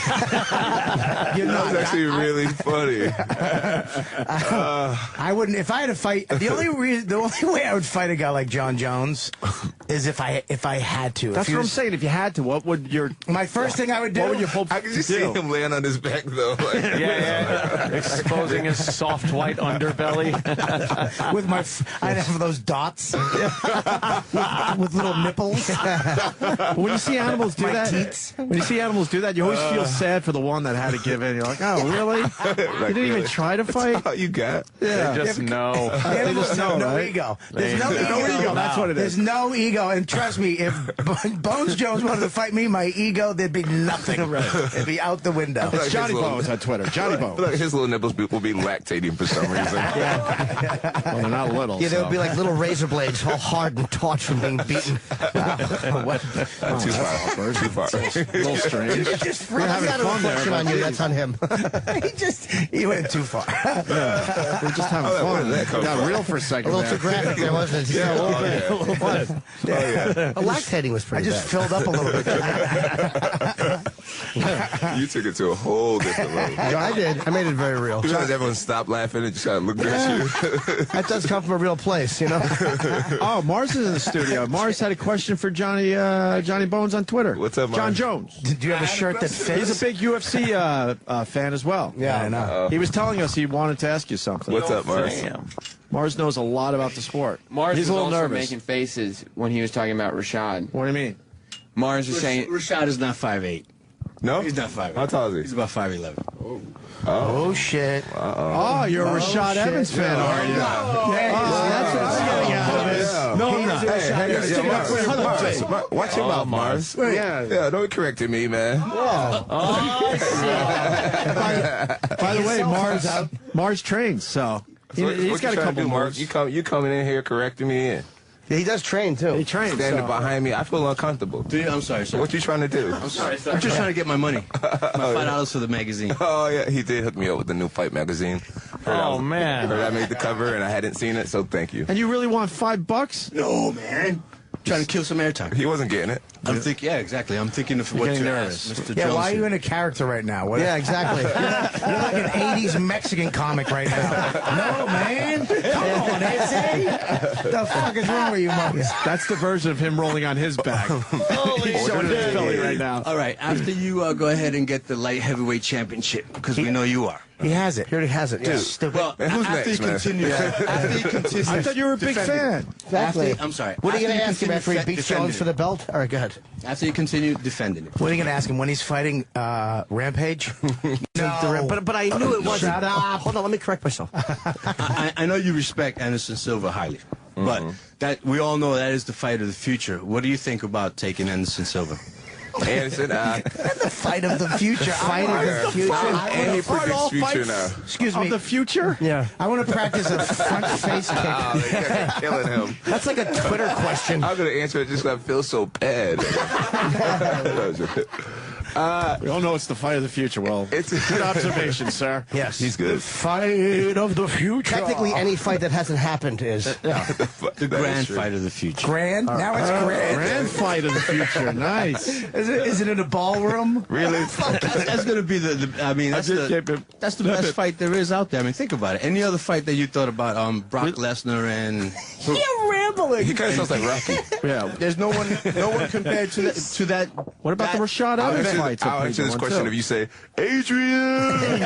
not. That's actually really funny. I wouldn't. If I had to fight, the only way I would fight a guy like John Jones is if I had to. That's what I'm saying. If you had to, what would your My first thing I would do. what would you hope I can just to see do? him laying on his back though. Like, Yeah. Exposing his soft white underbelly. with my, I'd have those dots with little nipples. When you see animals do My that, teats. when you see animals do that, you always feel sad for the one that had to give in. You're like, oh, really? You didn't even try to fight? all you got. Yeah. They just know. Animals just know, have no right? ego. There's no No ego. That's what it There's is. no ego, and trust me, if Bones Jones wanted to fight me, my ego, there'd be nothing. It'd be out the window. Like It's Johnny his little- Bones on Twitter. Johnny I feel Bones. like his little nipples will be lactating for some reason. Well, they're not little. Yeah, there so. would be like little razor blades, all hard and taut from being beaten. Too far. Too far. a little strange. Just We're having Got a fun there. reflection on you. That's on him. he went too far. We're just having where fun. did that come Got from? real for a A second little too there. graphic there, wasn't it? Yeah, a little bit. A little bit. Lactating was I pretty just bad. filled up a little bit. You took it to a whole different level. Yeah, I did. I made it very real. Sometimes everyone stopped laughing and just kind of looked at you. That does come from a real place, you know? Oh, Mars is in the studio. Mars had a question for Johnny Bones on Twitter. What's up, Mars? John Jones. Do you have a shirt that fits? He's a big UFC fan as well. Yeah, I know. He was telling us he wanted to ask you something. What's up, Mars? Damn. Mars knows a lot about the sport. Mars He's was a little also nervous. making faces when he was talking about Rashad. What do you mean? Mars was saying, Rashad is not 5'8". No? He's not 5'8". How tall is he? He's about 5'11". Oh, shit. Oh, you're a Rashad shit. Evans fan, are you? That's what I'm getting out of this. No, I'm not. Mars, watch your mouth, Mars. Yeah, don't correct me, man. By the way, Mars trains, so he's got a couple Mars. moves. You coming in here correcting me and Yeah, he does train, too. He trains. standing so. behind me. I feel uncomfortable. I'm sorry, sir. What you trying to do? I'm just trying to get my money. My $5 for the magazine. Oh, yeah, he did hook me up with the new fight magazine. Oh, man. Heard I made the cover and I hadn't seen it, so thank you. And you really want $5? No, man. Trying to kill some airtime. He wasn't getting it. I'm thinking, yeah, exactly. I'm thinking of what getting to nervous. ask Mr. Yeah, Jones. why are you in a character right now? What, Yeah, exactly. You're like an 80s Mexican comic right now. No, man. Come on, Eze. The fuck is wrong with you, Marcus? That's the version of him rolling on his back. Holy He's showing his belly right now. All right, after you go ahead and get the light heavyweight championship, because we know you are. He has it. He already has it, yeah. Stupid. Well, Man, who's after next, you man? continue, after you continue, I thought you were a big fan. Exactly. I'm sorry. What are you After going to ask him continue after he beats defending Jones for the belt? All right, go ahead. After you continue defending it. What are you going to ask him when he's fighting Rampage? No. But I knew it wasn't. Shut up. Hold on, let me correct myself. I know you respect Anderson Silva highly, but that we all know that is the fight of the future. What do you think about taking Anderson Silva? Anderson, The fight of the future. Fight of the future. and he predicts future now. Excuse Of me. the future? Yeah. I want to practice a front face kick. Oh, they're killing him. That's like a Twitter question. I'm going to answer it just because I feel so bad. We all know it's the fight of the future. Well, it's a good observation, sir. Yes. He's good. Fight of the future. Technically, any fight that hasn't happened is. The grand fight of the future. Grand? Now it's grand. Grand fight of the future. Nice. Is it in a ballroom? Really? That's going to be I mean, that's the best fight there is out there. I mean, think about it. Any other fight that you thought about, Brock Lesnar and... You're rambling. He kind of sounds like Rocky. Yeah. There's no one compared to that. What about the Rashad I'll Evans fights? I'll answer this question if you say, Adrian!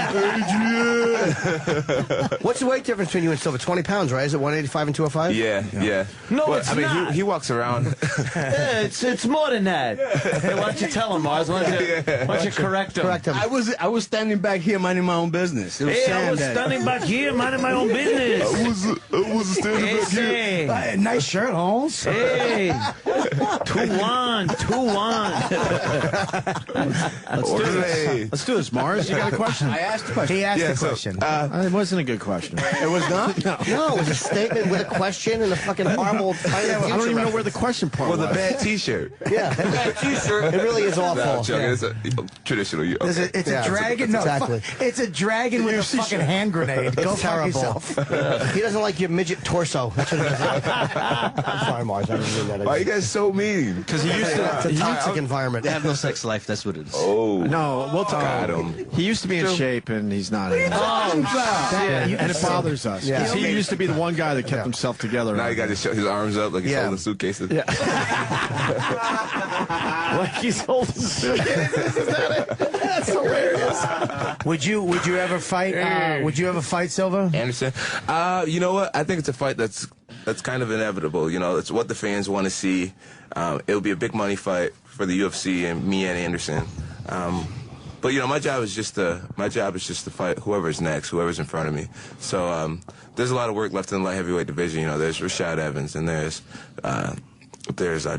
What's the weight difference between you and Silva? 20 pounds, right? Is it 185 and 205? Yeah. No, Well, it's I mean, not. he walks around. Yeah, it's more than that. Hey, why don't you tell him, Mars? Why don't you correct him? Correct him. I was standing back here minding my own business. It was Hey, I Sam was that- standing back here minding my own business. I was standing Hey, say. Nice shirt, Holmes. Hey, 2-1, 2-1. Let's do this, Mars. You got a question? I asked the question. He asked Yeah, the so, question. It wasn't a good question. It was not? No, it was a statement with a question and a fucking horrible title. I don't even know where the question part Well, was. the bad T-shirt. Yeah, it really is awful. No, I'm joking. It's a traditional. It's a dragon. No, exactly. it's a dragon with a fucking hand grenade. Go fuck terrible. yourself. He doesn't like your midget torso. That's what he doesn't like. I'm sorry, Mars. I didn't mean that. Why are you guys so mean? Because he used to. It's a toxic environment. They have no sex life. That's what it is. Oh. No, we'll talk. Got him. He used to be in shape, and he's not anymore. And it bothers us. Yeah. 'Cause he used to be the one guy that kept himself together. Now you got to show his arms up like he's Yeah. holding suitcases. like he's holding suitcases. That's hilarious. Would you ever fight? Would you ever fight Silva? Anderson. You know what? I think it's a fight that's kind of inevitable. You know, it's what the fans want to see. It'll be a big money fight for the UFC and me and Anderson. But you know, my job is just to fight whoever's next, whoever's in front of me. So there's a lot of work left in the light heavyweight division. You know, there's Rashad Evans and there's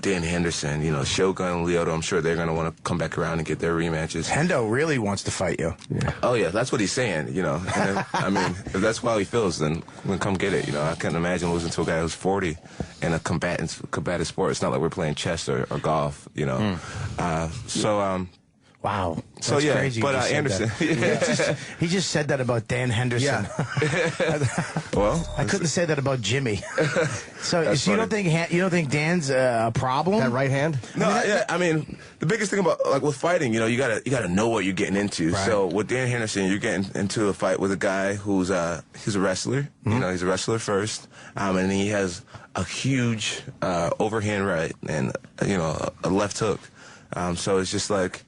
Dan Henderson. You know, Shogun and Lyoto. I'm sure they're going to want to come back around and get their rematches. Hendo really wants to fight you. Oh yeah, that's what he's saying. You know, and I mean, if that's how he feels, then come get it. You know, I couldn't imagine losing to a guy who's 40 in a combative sport. It's not like we're playing chess or golf. You know, Wow. So That's yeah, crazy but you just said Anderson. that. He just said that about Dan Henderson. Well, I couldn't say that about Jimmy. So That's you don't think Dan's a problem? That right hand? no, yeah. I mean, the biggest thing about like with fighting, you know, you gotta know what you're getting into. Right. So with Dan Henderson, you're getting into a fight with a guy who's he's a wrestler. Mm-hmm. You know, he's a wrestler first, and he has a huge overhand right and you know a left hook. So it's just like.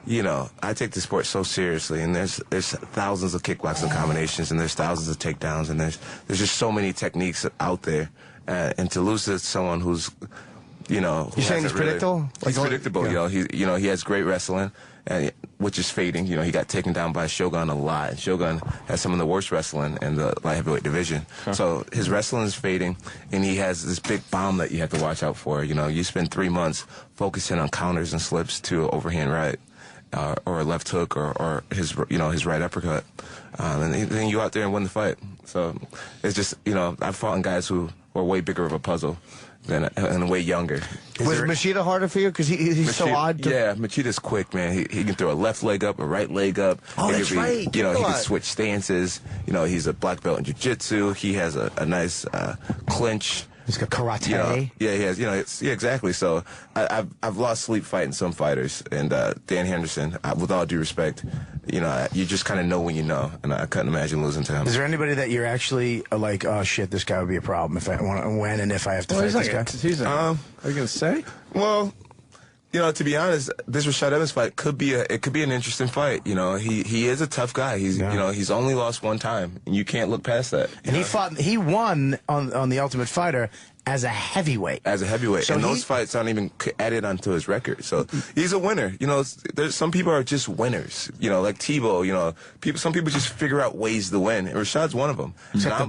You know, I take the sport so seriously, and there's thousands of kickboxing combinations, and there's thousands of takedowns, and there's just so many techniques out there, and to lose to someone who's, you know, You're saying he's predictable? He's predictable. Yeah. You know, he has great wrestling, and which is fading. You know, he got taken down by Shogun a lot. Shogun has some of the worst wrestling in the light heavyweight division. So his wrestling is fading, and he has this big bomb that you have to watch out for. You know, you spend 3 months focusing on counters and slips to overhand right. Or a left hook, or his right uppercut, and then you go out there and win the fight. So it's just I've fought in guys who were way bigger of a puzzle and way younger. Was Machida harder for you because he's so odd? Yeah, Machida's quick, man. He can throw a left leg up, a right leg up. Oh, that's right. He can switch stances. You know, he's a black belt in jiu-jitsu. He has a nice clinch. He's got karate. You know, yeah, he has. You know, exactly. So I've lost sleep fighting some fighters, and Dan Henderson, with all due respect, you know, you just kind of know when you know, and I couldn't imagine losing to him. Is there anybody that you're actually like, oh shit, this guy would be a problem if I have to fight this guy? Are you gonna say? Well, you know, to be honest, this Rashad Evans fight could be an interesting fight. You know, he is a tough guy. He's he's only lost one time, and you can't look past that. And he won on the Ultimate Fighter as a heavyweight. So and those fights aren't even added onto his record. So he's a winner. You know, there's some people are just winners. You know, like Tebow. You know, some people just figure out ways to win. And Rashad's one of them,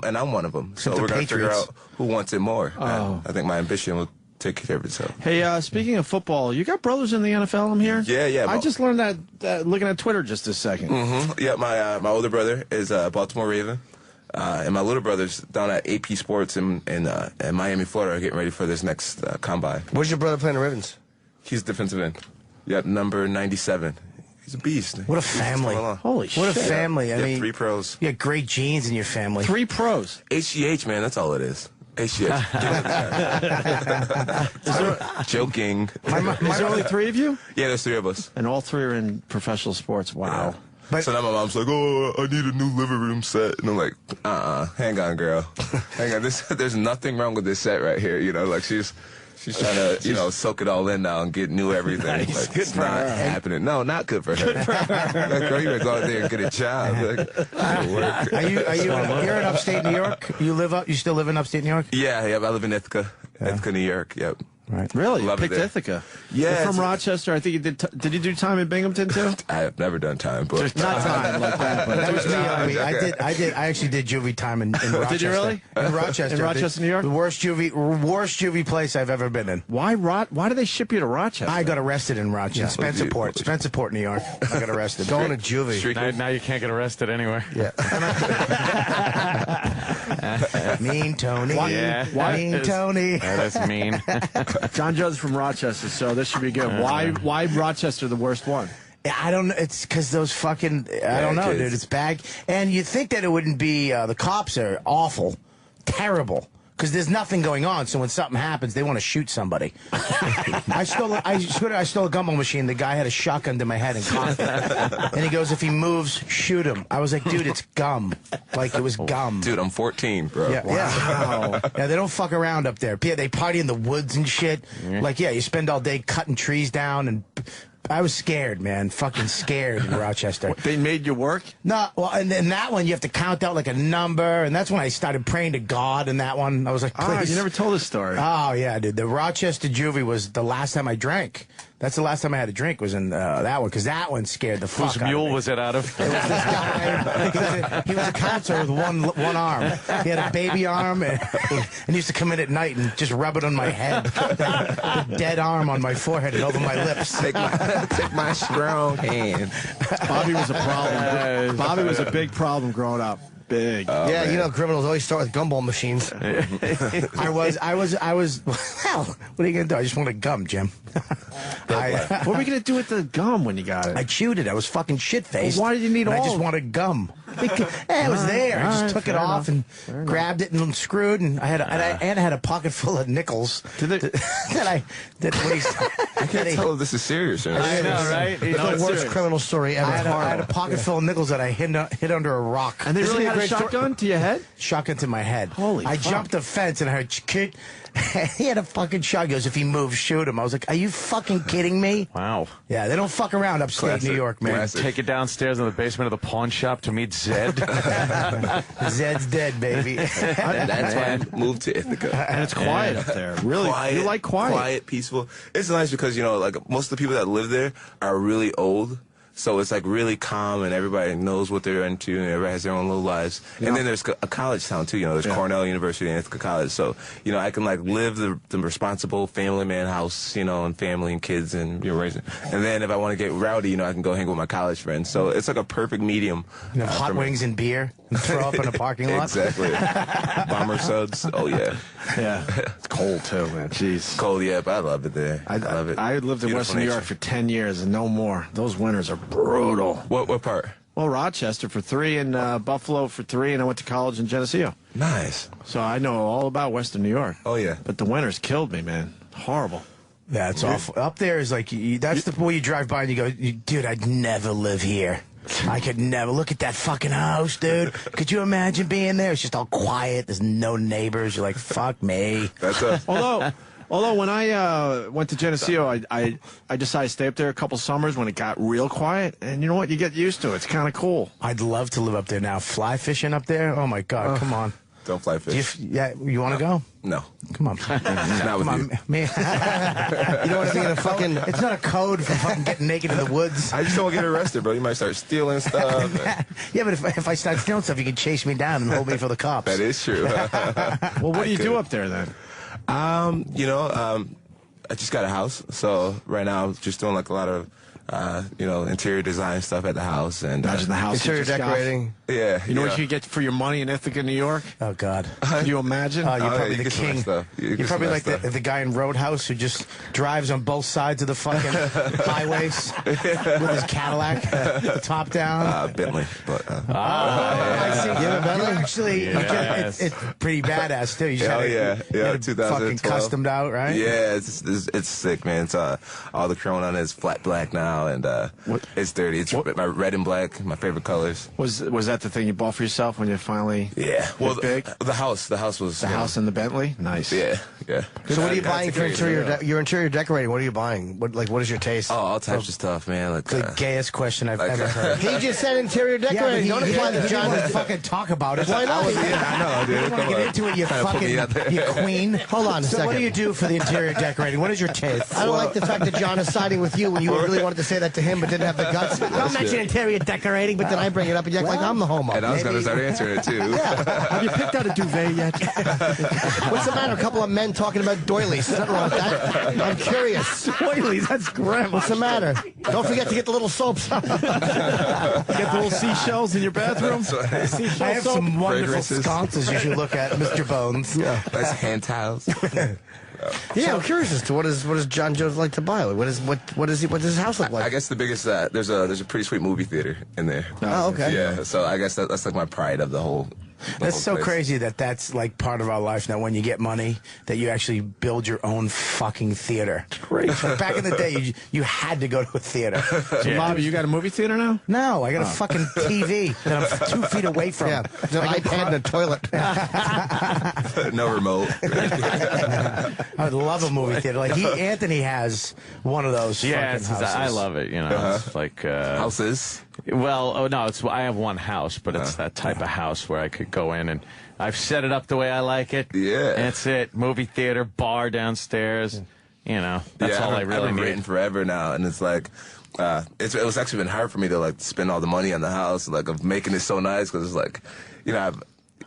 and I'm one of them. So we're gonna figure out who wants it more. Oh. I think my ambition will take care of itself. Hey, speaking of football, you got brothers in the NFL, I'm here? Yeah. I just learned that looking at Twitter just a second. Mm-hmm. Yeah, my older brother is a Baltimore Raven, and my little brother's down at AP Sports in Miami, Florida, getting ready for this next combine. Where's your brother playing the Ravens? He's defensive end. Yep, number 97. He's a beast. What a family. Holy shit. What a family. I mean, 3 pros. you got great genes in your family. 3 pros. HGH, man, that's all it is. HGH. Joking. Is there only 3 of you? Yeah, there's 3 of us. And all 3 are in professional sports. Wow. But- So now my mom's like, oh, I need a new living room set. And I'm like, hang on, girl. Hang on. There's nothing wrong with this set right here. You know, like she's trying to, you know, soak it all in now and get new everything. Nice. Like, Good it's for not her. happening. No, not good for her. Like, girl, you better go out there and get a job. Like, it'll work. You're in upstate New York? You still live in upstate New York? Yeah, I live in Ithaca. Ithaca, New York. Yep. Right. Really? Love You it picked there. Ithaca. Yeah, You're from it's- Rochester. I think you did. Did you do time in Binghamton too? I have never done time, but Not time like that, but That was me. I actually did juvie time in Rochester. Did you really? In Rochester. In Rochester, New York? The worst juvie place I've ever been in. Why do they ship you to Rochester? I got arrested in Rochester. Spencerport, New York. I got arrested. Going to juvie. Now you can't get arrested anywhere. Yeah. Mean Tony. Yeah. Mean Tony. That's mean. John Joe's from Rochester, so this should be good. Why Rochester the worst one? I don't know. It's because those fucking. I don't know, kids. dude. It's bad. And you'd think that it wouldn't be. The cops are awful, terrible. Because there's nothing going on, so when something happens, they want to shoot somebody. I stole a gumball machine. The guy had a shotgun to my head and cocked it. And he goes, if he moves, shoot him. I was like, dude, it's gum. Like, it was gum. dude, I'm 14, bro. Yeah, yeah. Yeah, they don't fuck around up there. Yeah, they party in the woods and shit. Like, yeah, you spend all day cutting trees down and... I was scared, man. Fucking scared in Rochester. They made you work? No, well, and in that one, you have to count out like a number, and that's when I started praying to God in that one. I was like, please. You never told this story. Oh, yeah, dude. The Rochester Juvie was the last time I drank. That's the last time I had a drink was in that one, because that one scared the fuck Whose out mule of me. was it out of? It was this guy. He was a counselor with one arm. He had a baby arm, and he used to come in at night and just rub it on my head. The dead arm on my forehead and over my lips. Take my strong hand. Bobby was a problem. Bobby was a big problem growing up. Big. Yeah, you know, criminals always start with gumball machines. I was. Well, what are you gonna do? I just wanted gum, Jim. What were we going to do with the gum when you got it? I chewed it. I was fucking shit-faced. Well, why did you need and all I just of it? wanted gum. It was there. I just took it off and grabbed it and screwed, and I had a pocket full of nickels. I can't tell if this is serious or not. I know, right? It's the worst criminal story ever. I had a pocket full of nickels that I hid under a rock. And they This really is had a great story. shotgun to your head? Shotgun to my head. Holy I fuck. jumped the fence and I heard, kid. He had a fucking shotgun. He goes, if he moves, shoot him. I was like, are you fucking kidding me? Wow. Yeah, they don't fuck around upstate Classic. New York, man. Classic. Take it downstairs in the basement of the pawn shop to meet Zed. Zed's dead, baby. And that's why I moved to Ithaca. And it's quiet up there. Really? Quiet, You like quiet? Quiet, peaceful. It's nice because, you know, like most of the people that live there are really old. So it's like really calm and everybody knows what they're into and everybody has their own little lives. Yeah. And then there's a college town too, you know, there's Cornell University and Ithaca College. So, you know, I can like live the responsible family man house, you know, and family and kids and you know, raising. And then if I want to get rowdy, you know, I can go hang with my college friends. So it's like a perfect medium. You have hot wings and beer and throw up in a parking lot. Exactly. Bomber suds. Oh yeah. Yeah. It's cold too, man. Jeez. Cold, yeah, but I love it there. I love it. I lived in Beautiful Western New York nature. for 10 years and no more. Those winters are brutal. What part? Well, Rochester for 3 and Buffalo for 3, and I went to college in Geneseo. Nice. So I know all about Western New York. Oh yeah. But the winters killed me, man. Horrible. Yeah, it's awful. Up there is like, that's the way you drive by and you go, dude, I'd never live here. I could never. Look at that fucking house, dude. Could you imagine being there? It's just all quiet. There's no neighbors. You're like, fuck me. That's a Although when I went to Geneseo, I decided to stay up there a couple summers when it got real quiet. And you know what? You get used to it. It's kind of cool. I'd love to live up there now. Fly fishing up there? Oh, my God. Come on. don't fly fish. You want to go? No. Come on. Not with you. Man. You don't want to be in a fucking... It's not a code for fucking getting naked in the woods. I just don't want to get arrested, bro. You might start stealing stuff. Yeah, but if I start stealing stuff, you can chase me down and hold me for the cops. That is true. Well, what do you do up there then? You know, I just got a house, so right now I'm just doing like a lot of interior design stuff at the house. And imagine the house. Interior decorating. Yeah. You know what you get for your money in Ithaca, New York? Oh, God. Can you imagine? Oh, you're probably you the get some king. nice stuff. You're probably like the guy in Roadhouse who just drives on both sides of the fucking highways with his Cadillac, the top down. Bentley. But, I see. You have a Bentley? Actually, it's pretty badass, too. You just had it 2012. fucking customed out, right? Yeah, it's sick, man. It's all the chrome on it is flat black now, and it's dirty. It's my red and black, my favorite colors. Was that the thing you bought for yourself when you finally? Yeah. Well, big? The house was The house and the Bentley? Nice. Yeah. So what are you buying for your interior decorating? What are you buying? What is your taste? Oh, all types of stuff, man. Like The gayest question I've ever heard. He just said interior decorating. Don't apply the John. Fucking talk about it. Why not? I know, dude. I don't want to get into it, you fucking you queen. Hold on a So second. what do you do for the interior decorating? What is your taste? I don't like the fact that John is siding with you when you really wanted to say that to him, but didn't have the guts. Don't mention interior decorating, but then I bring it up and you act like I'm the homo. And I was going to start answering it, too. Have you picked out a duvet yet? What's the matter? A couple of men talking about doilies. There's nothing wrong with that. I'm curious. Doilies, that's grandma. What's the matter? Don't forget to get the little soaps. Get the little seashells in your bathroom. I have some wonderful Fragrances. sconces you should look at, Mr. Bones. Nice hand towels. Yeah, I'm curious as to what does John Jones like to buy? What does his house look like? I guess the biggest there's a pretty sweet movie theater in there. Oh, okay. Yeah, so I guess that's like my pride of the whole. That's so place. crazy that's like part of our life now. When you get money, that you actually build your own fucking theater. Great. Back in the day, you had to go to a theater. So, Bobby, you got a movie theater now? No, I got a fucking TV that I'm 2 feet away from. Yeah, there's an iPad in the toilet. No remote. I would love a movie theater. Like Anthony has one of those. Yeah, fucking houses. I love it. You know, it's like Houses. Well, oh no, I have one house, but it's that type of house where I could go in and I've set it up the way I like it. Yeah. And that's it. Movie theater, bar downstairs. You know, that's all I really I've been need. renting forever now, and it's like. It was actually been hard for me to like spend all the money on the house, like of making it so nice, because it's like,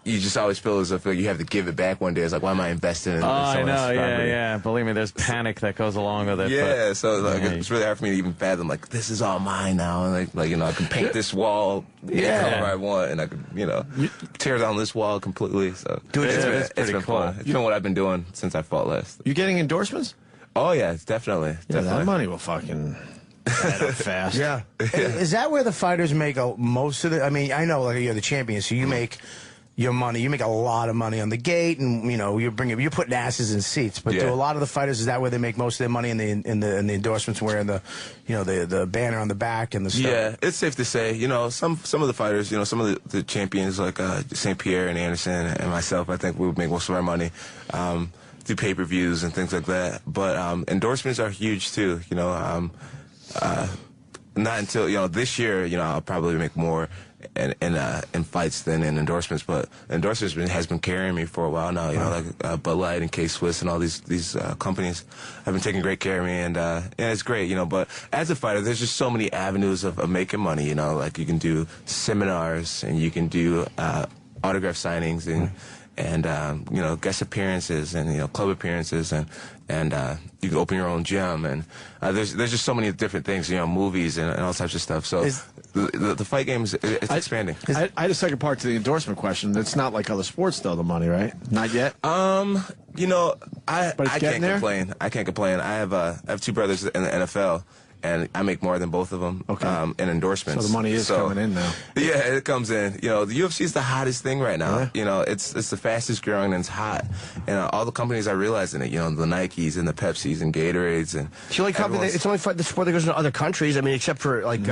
you just always feel as if you have to give it back one day. It's like, why am I investing in I someone's know, property? yeah. Believe me, there's panic that goes along with it. Yeah, but, so like, yeah, it's really hard for me to even fathom, like, this is all mine now. And like I can paint this wall any color I want, and I can, tear down this wall completely. So it's been cool. fun. It's been what I've been doing since I fought last. You getting endorsements? Oh, yeah, definitely. Yeah, definitely. that money will fucking add up fast. Yeah. Is that where the fighters make most of it? I mean, I know like you're the champion, so you make your money. You make a lot of money on the gate, and you're putting asses in seats. But do a lot of the fighters, is that where they make most of their money in the endorsements, wearing the banner on the back and the stuff? Yeah, it's safe to say, some of the fighters, some of the champions like St. Pierre and Anderson and myself, I think we would make most of our money through pay-per-views and things like that. But endorsements are huge too. Not until this year, I'll probably make more in fights than in endorsements. But endorsements has been carrying me for a while now. Like Bud Light and K-Swiss and all these companies have been taking great care of me, and it's great. But as a fighter, there's just so many avenues of making money. Like you can do seminars and you can do autograph signings and guest appearances and club appearances and you can open your own gym and there's just so many different things, movies and all types of stuff. So the fight game is expanding. I had a second part to the endorsement question. It's not like other sports though, the money, right? Not yet. I But can't complain. I can't complain. I have two brothers in the NFL. And I make more than both of them in endorsements. So the money is coming in now. Yeah, it comes in. The UFC is the hottest thing right now. Yeah. It's the fastest growing and it's hot. And all the companies are realizing it. The Nikes and the Pepsis and Gatorades and. It's the only the sport that goes into other countries. I mean, except for like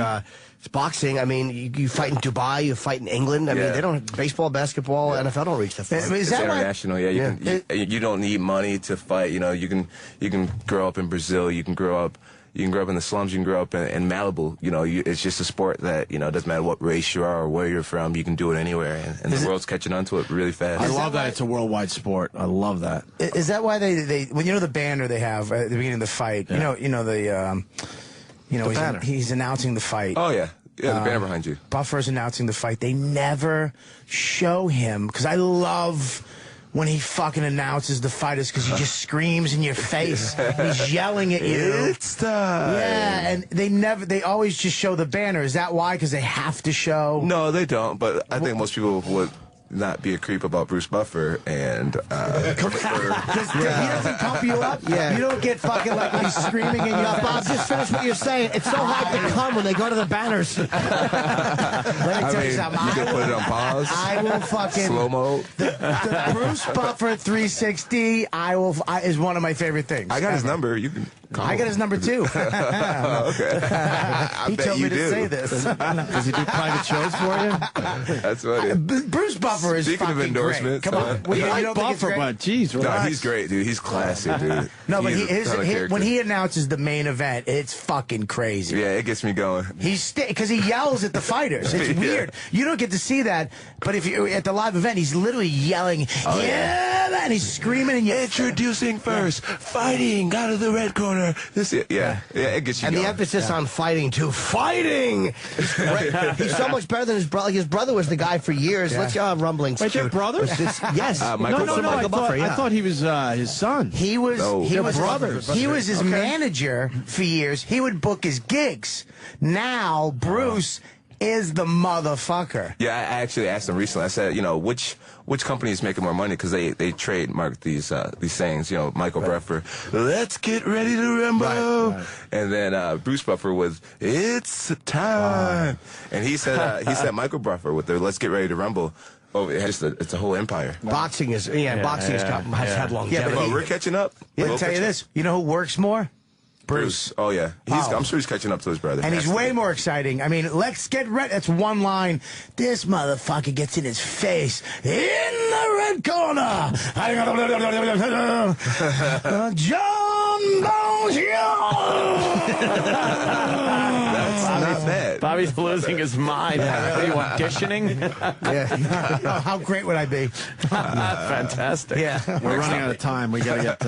boxing. I mean, you fight in Dubai, you fight in England. I mean, they don't baseball, basketball, NFL don't reach the fight. Is that international? You don't need money to fight. You can grow up in Brazil. You can grow up in the slums. You can grow up in Malibu. It's just a sport that doesn't matter what race you are or where you're from. You can do it anywhere, and the world's catching on to it really fast. I love that it's a worldwide sport. I love that. Is that why they when the banner they have at the beginning of the fight? Yeah. He's announcing the fight. Oh yeah. Yeah, the banner behind you. Buffer's announcing the fight. They never show him because I love when he fucking announces the fighters because he just screams in your face. And he's yelling at you. It's time. Yeah, and they always just show the banner. Is that why? Because they have to show? No, they don't. But I think most people would not be a creep about Bruce Buffer and He doesn't pump you up? Yeah. You don't get fucking like when he's screaming in your No, Bob, just finish what you're saying. It's so hard to come when they go to the banners. Let me I tell you mean, something. you can put it on pause. I will fucking Slow mo. the Bruce Buffer 360. Is one of my favorite things. I got his ever. number. You can call I got his number too. Okay. I He bet told you me to do. say this. Does he do private shows for you? That's funny. Bruce Buffer is Speaking of fucking endorsements, great. Come on. We You like don't think it's Buffer, great? but geez, No, relax. he's great, dude. He's classic, dude. No, but He's a ton of character. when he announces the main event, it's fucking crazy. Yeah, it gets me going. Because he yells at the fighters. It's Yeah. weird. You don't get to see that, but if you're at the live event, he's literally yelling, and he's screaming and Introducing first, fighting out of the red corner. Yeah, it gets you And going. the emphasis on fighting, too. Fighting! He's great. He's so much better than his brother. Like, his brother was the guy for years. Yeah. Let's go rumblings. Wait, they're brothers? Yes. Michael No, Buffer. I thought, I thought he was his son. He was No. he They're was brothers. He was his manager for years. He would book his gigs. Now Bruce is the motherfucker. Yeah, I actually asked him recently. I said, which company is making more money? Because they trademark these sayings. Michael Buffer, let's get ready to rumble, Right. and then Bruce Buffer was, it's time, and he said Michael Buffer with the let's get ready to rumble. Oh, it's a whole empire. Boxing is, boxing has had longevity. Yeah, but Well, we're catching up. Let me We'll tell you catch up. this. You know who works more? Bruce. Oh yeah, I'm sure he's catching up to his brother. And he's way more exciting. I mean, let's get ready. That's one line. This motherfucker gets in his face. In the red corner. John Bones. That's not bad. Bobby's losing his mind. What are you auditioning? How great would I be? Fantastic. Yeah. We're running out of time. We got to get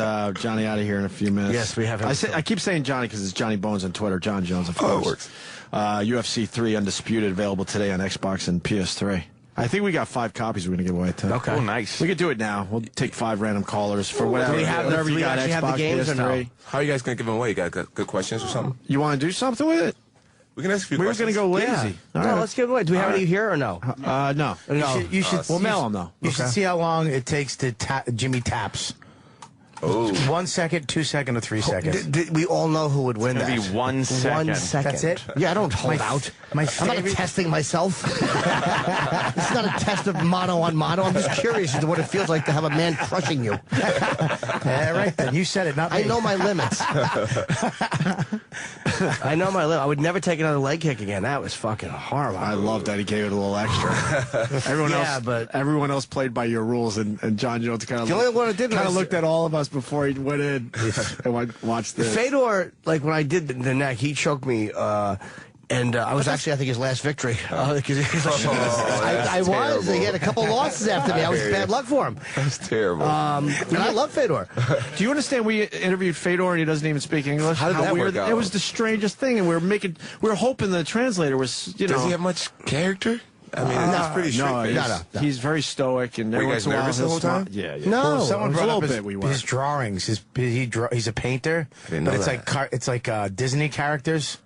Johnny out of here in a few minutes. Yes, we have him. I keep saying Johnny because it's Johnny Bones on Twitter. John Jones, of course. Oh, it works. UFC 3 Undisputed available today on Xbox and PS3. I think we got 5 copies we're going to give away today. Okay. Oh, nice. We could do it now. We'll take 5 random callers for whatever. Do we have whatever do you we got. actually Xbox, have the games or no? PS3. How are you guys gonna give them away? You got good questions or something? You want to do something with it? We can ask a few We were questions. going to go lazy. No, All right. let's give it away. Do we have any here or no? No. You should We'll mail them, though. You should see how long it takes to Jimmy taps. Oh. 1 second, 2 seconds, or 3 seconds. We all know who would win It's that. gonna be 1 second. 1 second. That's it? Yeah, I don't hold My- out. my I'm not favorite- testing myself. It's not a test of motto on motto. I'm just curious as to what it feels like to have a man crushing you. Yeah, right then. You said it, not me. I know my limits. I know my limit. I would never take another leg kick again. That was fucking horrible. I love that he gave it a little extra. Everyone else played by your rules, and John Jones kind of The only one that didn't kind of was- looked at all of us before he went in and watched this. Fedor, like when I did the neck, he choked me. And I was actually, I think, his last victory. I was. terrible. He had a couple losses after me. I was bad luck for him. That's terrible. And I love Fedor. Do you understand? We interviewed Fedor and he doesn't even speak English. How did that weird work out? It was the strangest thing, and we were hoping the translator was, Does he have much character? I mean, it's pretty straight no, face. he's very stoic, and Were every you once guys in a while nervous the he'll whole smile. time? Yeah. No. Well, someone it was brought a up little bit we were. his drawings. He's a painter, didn't but know it's that. like Disney characters,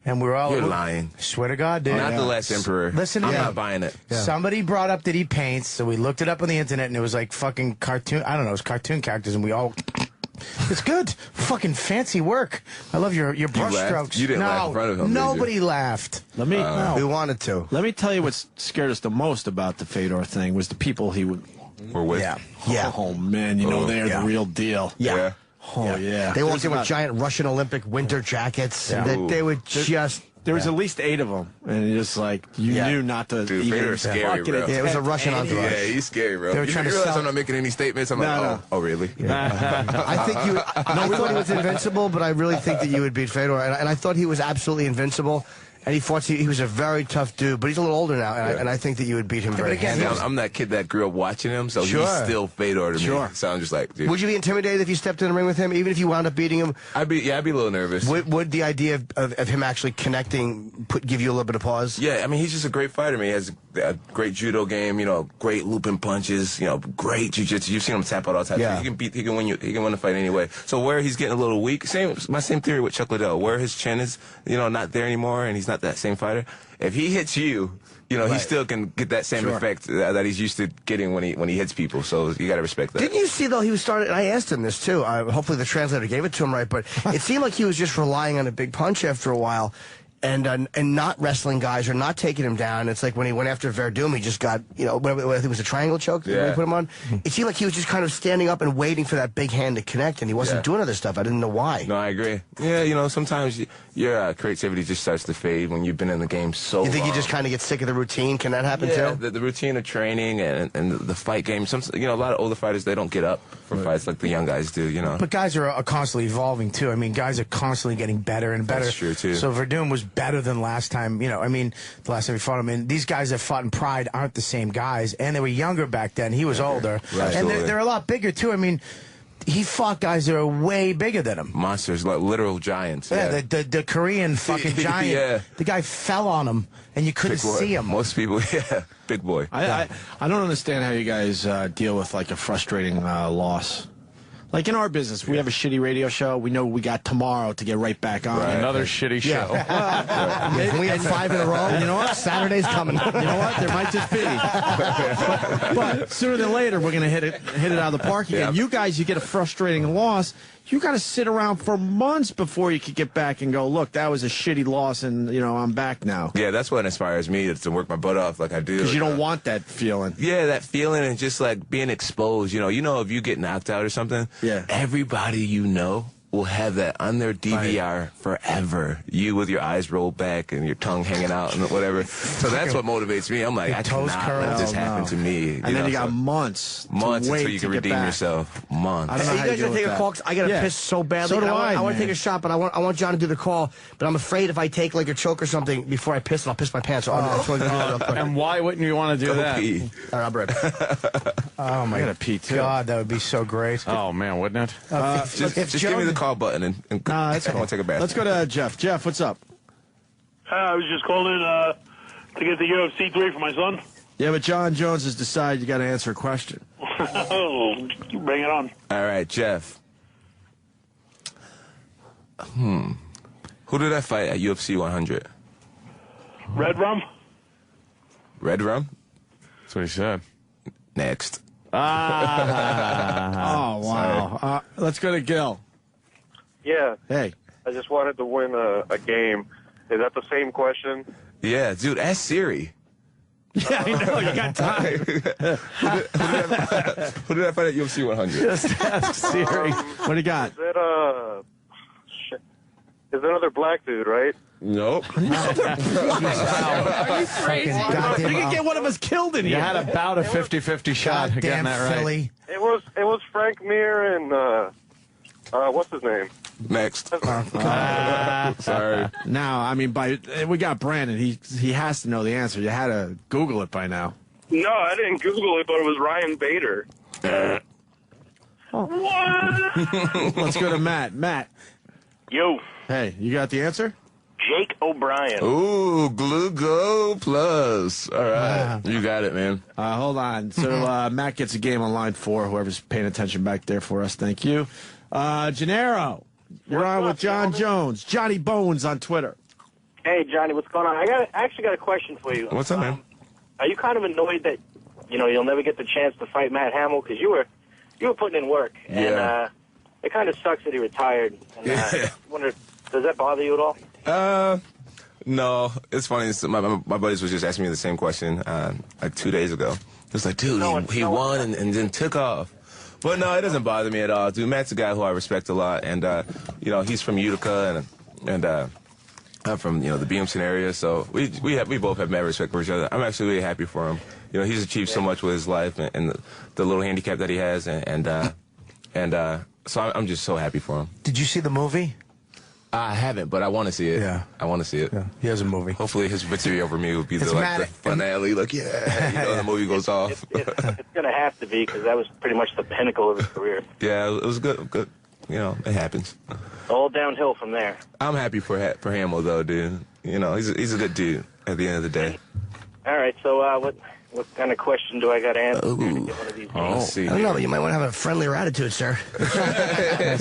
and we're all You're lying. Swear to God, dude. Not the Last Emperor. Listen, I'm yeah. not buying it. Somebody brought up that he paints, so we looked it up on the internet, and it was like fucking cartoon. I don't know, it was cartoon characters, and we all. It's good, fucking fancy work. I love your brush laughed? strokes. You didn't laugh in front of him, did you? Nobody laughed. Let me We wanted to. let me tell you what scared us the most about the Fedor thing was the people he would. We're with. Yeah. Oh man, they're the real deal. Yeah. Oh yeah. They walked There's in with about- giant Russian Olympic winter jackets. Yeah. That they would just. There was at least 8 of them, and it's just like you Yeah. knew not to Dude, even Fedor's scary, fucking bro. Yeah, it was a Russian entourage. Yeah, he's scary, bro. They were You trying to realize sell- I'm not making any statements? I'm like, No. oh, really? I think I thought he was invincible, but I really think that you would beat Fedor, and I thought he was absolutely invincible. and he was a very tough dude, but he's a little older now, and I think that you would beat him very handily. I'm that kid that grew up watching him, so he's still Fedor to me. So I'm just like, dude. Would you be intimidated if you stepped in the ring with him, even if you wound up beating him? I'd be a little nervous. Would the idea of him actually connecting give you a little bit of pause? Yeah, I mean, he's just a great fighter. He has a great judo game, great looping punches, great jiu-jitsu. You've seen him tap out all the time. Yeah. So he can win the fight anyway. So where he's getting a little weak, my same theory with Chuck Liddell, where his chin is, not there anymore, and he's not that same fighter. If he hits you, he still can get that same effect that he's used to getting when he hits people. So you got to respect that. Didn't you see, though, he was starting, and I asked him this, too. Hopefully the translator gave it to him right, but it seemed like he was just relying on a big punch after a while. And not wrestling guys or not taking him down. It's like when he went after Verdum, he just got, whether it was a triangle choke that they put him on. It seemed like he was just kind of standing up and waiting for that big hand to connect, and he wasn't doing other stuff. I didn't know why. No, I agree. Yeah, sometimes your creativity just starts to fade when you've been in the game so long. You think you just kind of get sick of the routine? Can that happen, too? The routine of training and the fight game. A lot of older fighters, they don't get up for fights like the young guys do, But guys are constantly evolving, too. I mean, guys are constantly getting better and better. That's true, too. So Verdum was better than last time, the last time we fought him. And these guys that fought in Pride aren't the same guys, and they were younger back then. He was older. Right. And they're a lot bigger, too. I mean, he fought guys that are way bigger than him. Monsters, like literal giants. Yeah, the Korean fucking giant. Yeah. The guy fell on him, and you couldn't see him. Most people, big boy. I don't understand how you guys deal with, like, a frustrating loss. Like in our business, we have a shitty radio show. We know we got tomorrow to get right back on. Another shitty show. Can we have 5 in a row? You know what? Saturday's coming. You know what? There might just be. But sooner than later, we're going to hit it out of the park again. You guys, you get a frustrating loss. You got to sit around for months before you could get back and go, look, that was a shitty loss, and, I'm back now. Yeah, that's what inspires me to work my butt off like I do. Because you don't want that feeling. Yeah, that feeling and just, like, being exposed. If you get knocked out or something, everybody will have that on their DVR forever. You with your eyes rolled back and your tongue hanging out and whatever. So that's what motivates me. I'm like, I cannot let this happen to me. And then you got months until you can redeem yourself. Months. I don't know how you guys going to take a call? I got to piss so badly. So do I want to take a shot, but I want John to do the call. But I'm afraid if I take like a choke or something before I piss, I'll piss my pants. So And why wouldn't you want to do that? Pee. All right, I'll be right back. Oh my I gotta pee too. God, that would be so great. Oh man, wouldn't it? Just give me the call button and that's cool. I'll take a bath. Let's go to Jeff. Jeff, what's up? I was just calling to get the UFC 3 for my son. Yeah, but John Jones has decided you got to answer a question. Oh, bring it on. All right, Jeff. Who did I fight at UFC 100? Red Rum? Red Rum? That's what he said. Next. Oh, wow. Let's go to Gil. Yeah. Hey. I just wanted to win a game. Is that the same question? Yeah, dude, ask Siri. Yeah, I know. You got time. Who did I fight at UFC 100? Just ask Siri. What do you got? Is it is another black dude, right? Nope. Are you crazy? We can get one of us killed in here. You had about a 50-50 shot of getting that right. Philly. It was Frank Mir and what's his name? Next. Sorry. Now, I mean, we got Brandon. He has to know the answer. You had to Google it by now. No, I didn't Google it, but it was Ryan Bader. What? Let's go to Matt. Matt. Yo, Hey, you got the answer? Jake O'Brien. Ooh, Glugo Plus. All right. You got it, man. Hold on. So Matt gets a game on line 4. Whoever's paying attention back there for us, thank you. Gennaro, you're on with John Jones. Johnny Bones on Twitter. Hey, Johnny, what's going on? I actually got a question for you. What's up, man? Are you kind of annoyed that you'll never get the chance to fight Matt Hamill because you were putting in work, and it kind of sucks that he retired. And, I wonder, does that bother you at all? No, it's funny. My buddies was just asking me the same question like 2 days ago. It was like, dude, he won and then took off. But no, it doesn't bother me at all, dude. Matt's a guy who I respect a lot, and he's from Utica, and I'm from the Beamson area, so we both have mad respect for each other. I'm actually really happy for him. He's achieved so much with his life and the little handicap that he has, and so I'm just so happy for him. Did you see the movie? I haven't, but I want to see it. Yeah. I want to see it. Yeah. He has a movie. Hopefully his victory over me will be It's the finale. Like, yeah, the movie goes off. It's going to have to be because that was pretty much the pinnacle of his career. Yeah, it was good. Good. You know, it happens. All downhill from there. I'm happy for Hamill, though, dude. You know, he's a good dude at the end of the day. All right, so what kind of question do I got to answer to get one of these games? Let's see. I don't know, but you might want to have a friendlier attitude, sir. It's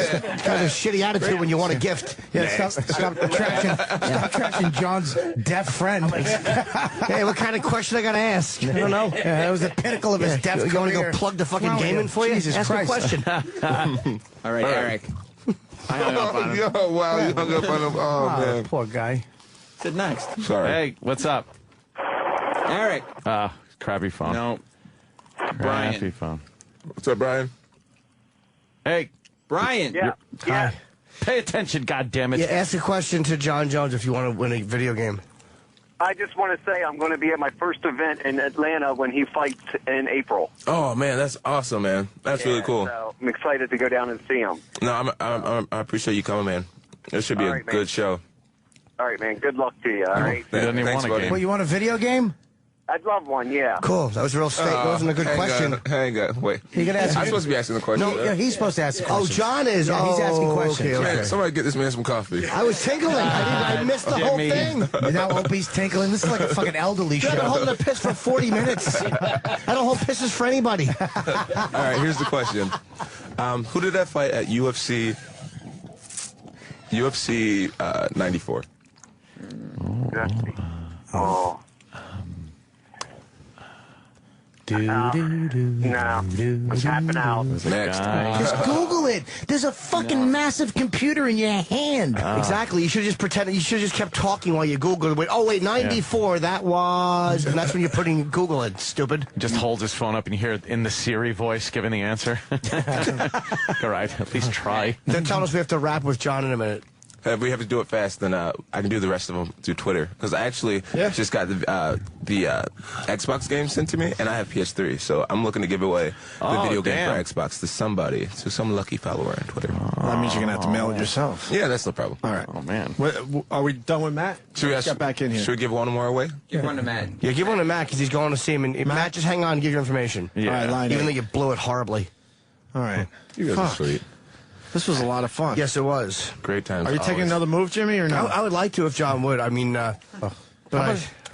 kind of a shitty attitude when you want a gift. Yeah, stop trashing John's deaf friend. Hey, what kind of question I got to ask? I don't know. Yeah, that was the pinnacle of his deaf You want to career. go plug the fucking game in for you? Jesus Ask Christ. a question. All right, Eric. I hung up on him. Yo, wow, you hung up on him. Oh, man. Poor guy. Said next. Sorry. Hey, what's up? Eric. Crappy phone. No. Crappy Brian. phone. What's up, Brian? Hey, Brian. Yeah. Yeah. pay attention, goddammit. Yeah, ask a question to John Jones if you want to win a video game. I just want to say I'm going to be at my first event in Atlanta when he fights in April. Oh, man, that's awesome, man. That's really cool. So I'm excited to go down and see him. No, I appreciate you coming, man. It should be All a right, man. good show. All right, man. Good luck to you. All right. doesn't even Thanks, want a buddy. game. Well, you want a video game? I'd love one. Yeah. Cool. That was a real that wasn't a good question. Hang on. Wait. You gotta ask I'm him. supposed to be asking the question. No, yeah, he's supposed to ask the Oh, questions. John is. Yeah, he's asking Oh, questions. okay, okay. Man, somebody get this man some coffee. I was tinkling. I missed the whole thing. Now Opie's tinkling. This is like a fucking elderly I've been show. holding a piss for 40 minutes. I don't hold pisses for anybody. All right, here's the question. Who did that fight at UFC 94? Oh. No. What's happening out? Next. Just Google it. There's a fucking massive computer in your hand. Exactly. You should have just pretended. You should have just kept talking while you Googled. Wait, oh wait, 94. That was, and that's when you're putting Google it. Stupid. Just holds his phone up and you hear it in the Siri voice giving the answer. All right, at least try. They're telling us we have to wrap with John in a minute. If we have to do it fast, then I can do the rest of them through Twitter. Because I actually just got the Xbox game sent to me, and I have PS3. So I'm looking to give away the video game for Xbox to somebody, to some lucky follower on Twitter. That means you're going to have to mail it yourself. Yeah, that's no problem. All right. Oh, man. What, are we done with Matt? Should we Let's get back in here. Should we give one more away? Give one to Matt. Yeah, give one to Matt because he's going to see him. And Matt, just hang on and give your information. All right, line Even eight. though you blew it horribly. All right. You guys are sweet. This was a lot of fun. Yes, it was. Great times. Are you taking another move, Jimmy, or no? I would like to if John would. I mean, but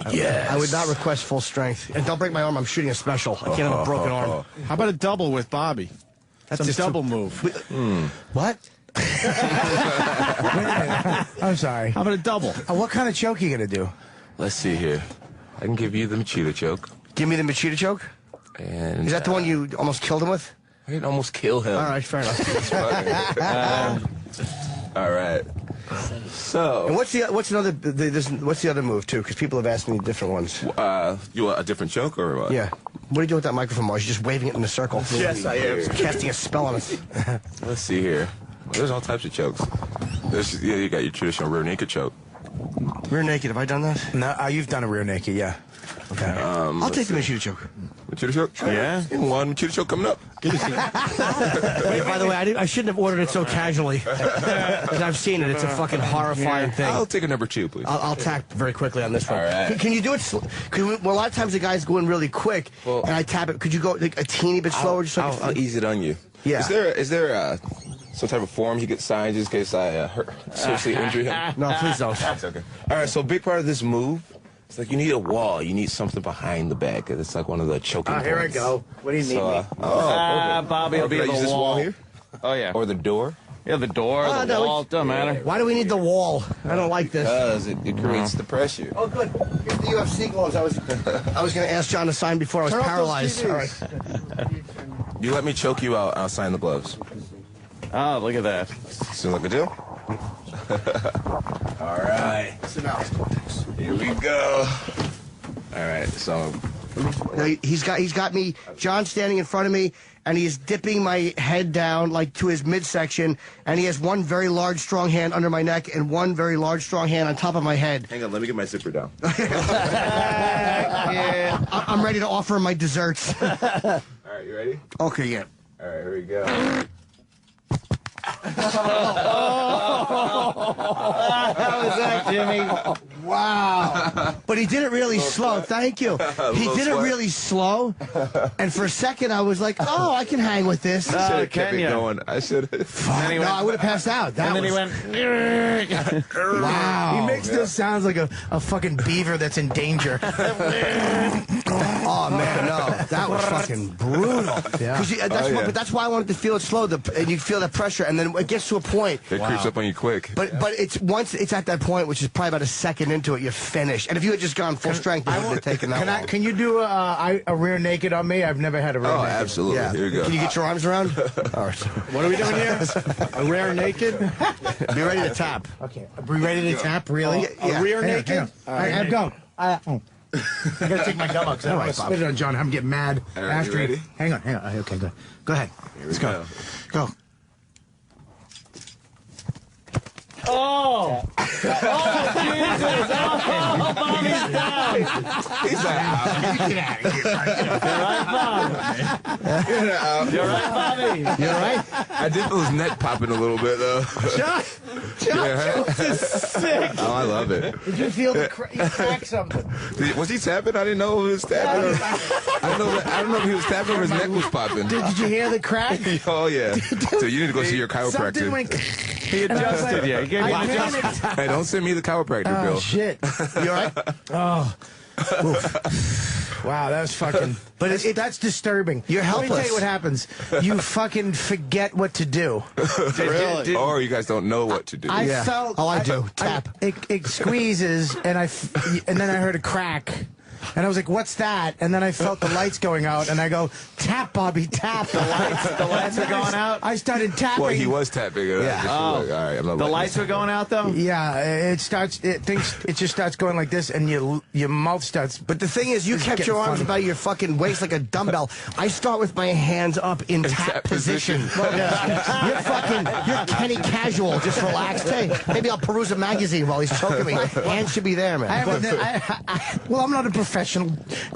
I would not request full strength. And don't break my arm. I'm shooting a special. I can't have a broken arm. How about a double with Bobby? That's Some just double move. What? I'm sorry. How about a double? What kind of choke are you going to do? Let's see here. I can give you the Machida choke. Give me the Machida choke? And Is that the one you almost killed him with? I didn't almost kill him. All right, fair enough. All right. So, And what's the other move too? Because people have asked me different ones. you want a different choke or what? Yeah. What are you doing with that microphone, Mars? You're just waving it in a circle. Yes, I am. Casting a spell on us. Let's see here. There's all types of chokes. You got your traditional rear naked choke. Rear naked. Have I done that? No, you've done a rear naked, yeah. Okay. I'll take the Machida choke. Machida choke? Yeah. One Machida choke coming up. Wait, by the way, I shouldn't have ordered it so casually. Because I've seen it. It's a fucking horrifying thing. I'll take a number 2, please. I'll tap very quickly on this one. All right. Can you do it? Well, a lot of times the guys go in really quick, Well, and I tap it. Could you go like a teeny bit slower? Just like I'll ease it on you. Yeah. Is there some type of form he could sign just in case I seriously injure him? No, please don't. That's okay. All right, so a big part of this move, it's like you need a wall. You need something behind the back. It's like one of the choking points. Here I go. What do you need? So, Bobby will be Can I the use this wall. wall here? Oh, yeah. Or the door? Yeah, the door, the no, wall, doesn't matter. Why do we need the wall? I don't like this. Because it creates the pressure. Oh, good. Here's the UFC gloves. I was going to ask John to sign before I was paralyzed. All right. You let me choke you out, I'll sign the gloves. Oh, look at that. Seems like a deal? All right. So now, Here we go. All right, so he's got me. John standing in front of me, and he is dipping my head down like to his midsection, and he has one very large, strong hand under my neck and one very large, strong hand on top of my head. hang on, let me get my zipper down. I'm ready to offer him my desserts. All right, you ready? Okay, yeah. All right, here we go. How was that, Jimmy? Wow. But he did it really slow. Thank you. He did it really slow. And for a second, I was like, oh, I can hang with this. I should have kept it going. I should have. No, I would have passed out. That And then he went. wow. He makes those sounds like a fucking beaver that's in danger. Oh man, no, that was fucking brutal. Yeah. But that's why I wanted to feel it slow. And you feel that pressure, and then it gets to a point. It creeps up on you quick. But it's once it's at that point, which is probably about a second into it, you're finished. And if you had just gone full strength, it wouldn't have taken that long. Can you do a rear naked on me? I've never had a rear naked. Absolutely. Yeah. Here we go. Can you get your arms around? All right. What are we doing here? A rear naked? Be ready to tap. Okay. Are we ready to tap? Really? A rear naked? Hang on. All right, go. I gotta take my gum out because I don't want to spit it on John. I'm getting mad after you ready? Hang on. Okay, good. Go ahead. Let's go. Go. Oh! Oh, Jesus! Oh, Bobby's down! He's like, Get out of here. You're right, Bob. You're right, Bobby. You all right? I did feel his neck popping a little bit, though. John Jones is sick. Oh, I love it. Did you feel the crack something? Was he tapping? I didn't know he was tapping. I don't know if he was tapping or his neck was popping. Did you hear the crack? Oh, yeah. So you need to go see your Something chiropractor. went... He adjusted you. He gave you an adjustment. Hey, don't send me the chiropractor bill. Oh, shit. You all right? Oh. Oof. Wow, that was fucking... But that's disturbing. You're Let me tell helpless. you what happens. You fucking forget what to do. Really? Or you guys don't know what to do. I felt... Oh, I do. Tap. It squeezes, and then I heard a crack. And I was like, what's that? And then I felt the lights going out, and I go, tap, Bobby, tap. The lights were going out? I started tapping. Well, he was tapping it. Yeah. All right, I'm not The letting lights this- were going out, though? Yeah, it just starts going like this, and your mouth starts. But the thing is, you This is kept getting your arms funny. about your fucking waist like a dumbbell. I start with my hands up in tap tap position. position. You're Kenny Casual, just relaxed. Hey, maybe I'll peruse a magazine while he's choking me. Hands should be there, man. Well, I'm not a professional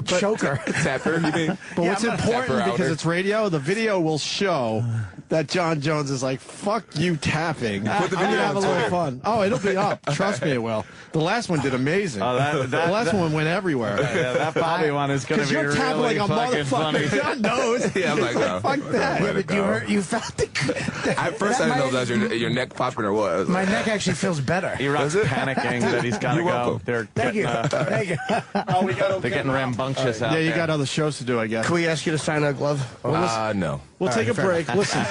choker. Tapper, you mean? But what's Tapper important, because outer. it's radio, the video will show that John Jones is like, fuck you tapping. Put the I'm video gonna have a on little Twitter. fun. Oh, it'll be up. Trust me, it will. The last one did amazing. Oh, the last one went everywhere. Yeah, that Bobby one is going to be Because you're tapping really like a fucking funny. motherfucker. John knows. Yeah, I'm like, no. Fuck that. Let it go. You felt the... At first, I didn't know if that was your neck popping or what. I was My like, neck actually feels better. Iraq's panicking that he's got to You're go. welcome. They're Thank you. getting, Thank you. they're getting rambunctious out Yeah, you there. got other shows to do, I guess. Can we ask you to sign that glove? No. We'll take a break. Listen,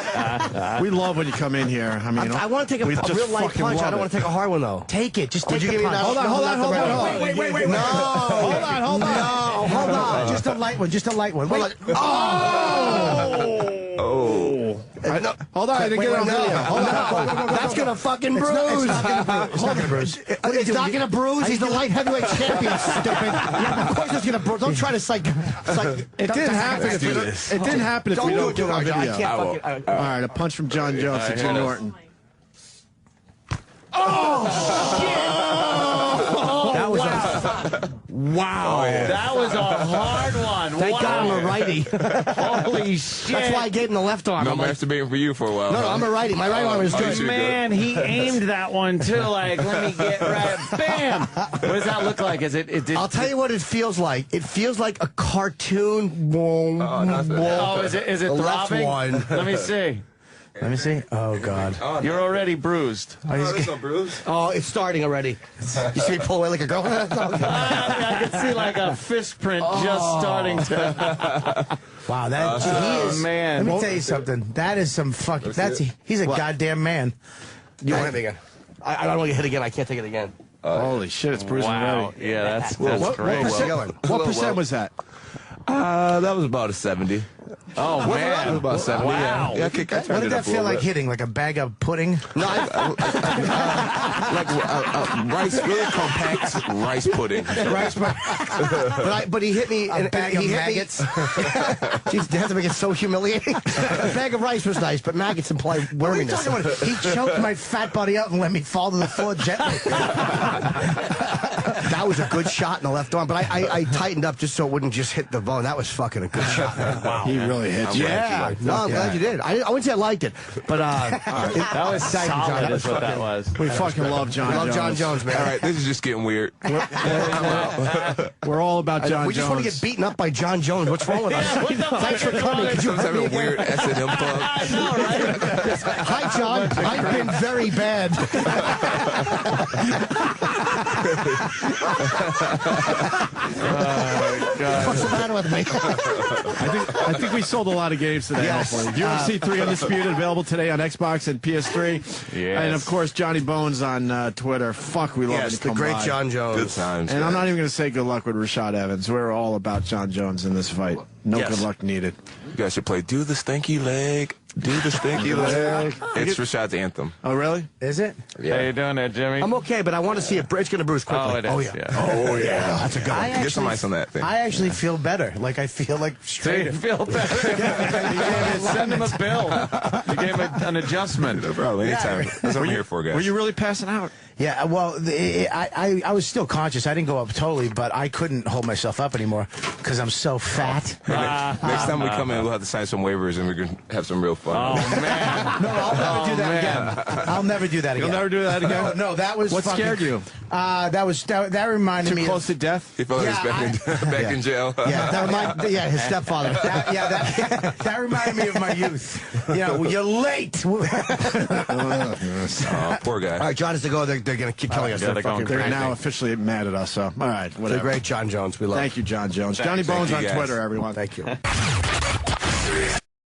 we love when you come in here. I mean, I want to take a we just real light fucking punch. I love don't want to take a hard one, though. Take it. Just Would take you the give me punch. that? Hold on. Wait. No. Hold on. No, hold on. Just a light one. Just a light one. Wait. Oh. Hold on, I didn't get it on no. video. Hold on. That's going to fucking bruise. It's not gonna bruise. It's not going to bruise. He's the light heavyweight champion, stupid. Yeah, of course it's going to bruise. Don't try to psych. It didn't happen. It didn't happen if we don't do it on I video. can't fucking... All right, a punch from John Jones to Jim Norton. That was a... Wow. That was a hard one. Thank wow. God I'm a righty. Holy shit. That's why I gave him the left arm. No I'm like, masturbating for you for a while. no, I'm a righty. My right arm is good. you Man, he aimed that one too. Like, let me get right. Bam. What does that look like? Is it? I'll tell you what it feels like. It feels like a cartoon. Oh, is it? Is it The left throbbing? one. Let me see. Let me see. Oh, God. You're already bruised. there's no bruise. Oh, it's starting already. You see me pull away like a girl? I can see like a fist print just starting to. Wow, that he is. Man. Let me tell you something. That is some fucking. He's a goddamn man. You want it again? I don't want to get hit again. I can't take it again. Holy shit, it's bruising Wow. already. Yeah, that's What great. percent, what percent was that? That was about a 70. Oh, That was man. about 70. Wow. Yeah, I turned What did it that up a feel little like bit. hitting? Like a bag of pudding? No, Like rice, really compact rice pudding. Rice, but he hit me. a bag of he hit maggots. Me. Jeez, they have to make it so humiliating. A bag of rice was nice, but maggots imply worminess. He choked my fat body up and let me fall to the floor gently. That That was a good shot in the left arm, but I tightened up just so it wouldn't just hit the bone. That was fucking a good shot. Wow. He really hit you. Yeah. No, I'm glad you did. I wouldn't say I liked it, but that was solid. Is what that was. We fucking love John Jones. Love John Jones, man. All right, this is just getting weird. We're all about John Jones. We just want to get beaten up by John Jones. What's wrong with us? Thanks for coming. Could you having a weird S&M club? Hi, John. I've been very bad. What's the matter with me? I think we sold a lot of games today. Yes. UFC 3 Undisputed available today on Xbox and PS3. Yes. And of course Johnny Bones on Twitter. Fuck, we love Yes, it. the great John Jones. Good times. And I'm not even going to say good luck with Rashad Evans. We're all about John Jones in this fight. No good luck needed. You guys should play Do the Stinky Leg. Do the Stinky Leg. It's Rashad's anthem. Oh, really? Is it? Yeah. How you doing there, Jimmy? I'm okay, but I want to see it. It's going to bruise quickly. Oh, it is. Oh, yeah. Oh, yeah. That's a good one. Get some ice on that thing. I actually feel better. Like, I feel like Do straight. you feel better? Send him a bill. You gave him an adjustment. No problem. Anytime. That's what I'm here for, guys. Were you really passing out? Yeah, well, I was still conscious. I didn't go up totally, but I couldn't hold myself up anymore because I'm so fat. Next time we come in, we'll have to sign some waivers and we're going to have some real fun. Oh, man. No, I'll never do that again. I'll never do that again. You'll never do that again? No, that was What scared you? That reminded Too me close to death? He felt like he was back in jail. Yeah, his stepfather. That reminded me of my youth. You know, you're late. Oh, poor guy. All right, John has to go. They're going to keep killing us. They're now officially mad at us, so all right, whatever. The great John Jones. We love. Thank you, John Jones. Johnny Bones on guys. Twitter, everyone. Thank you.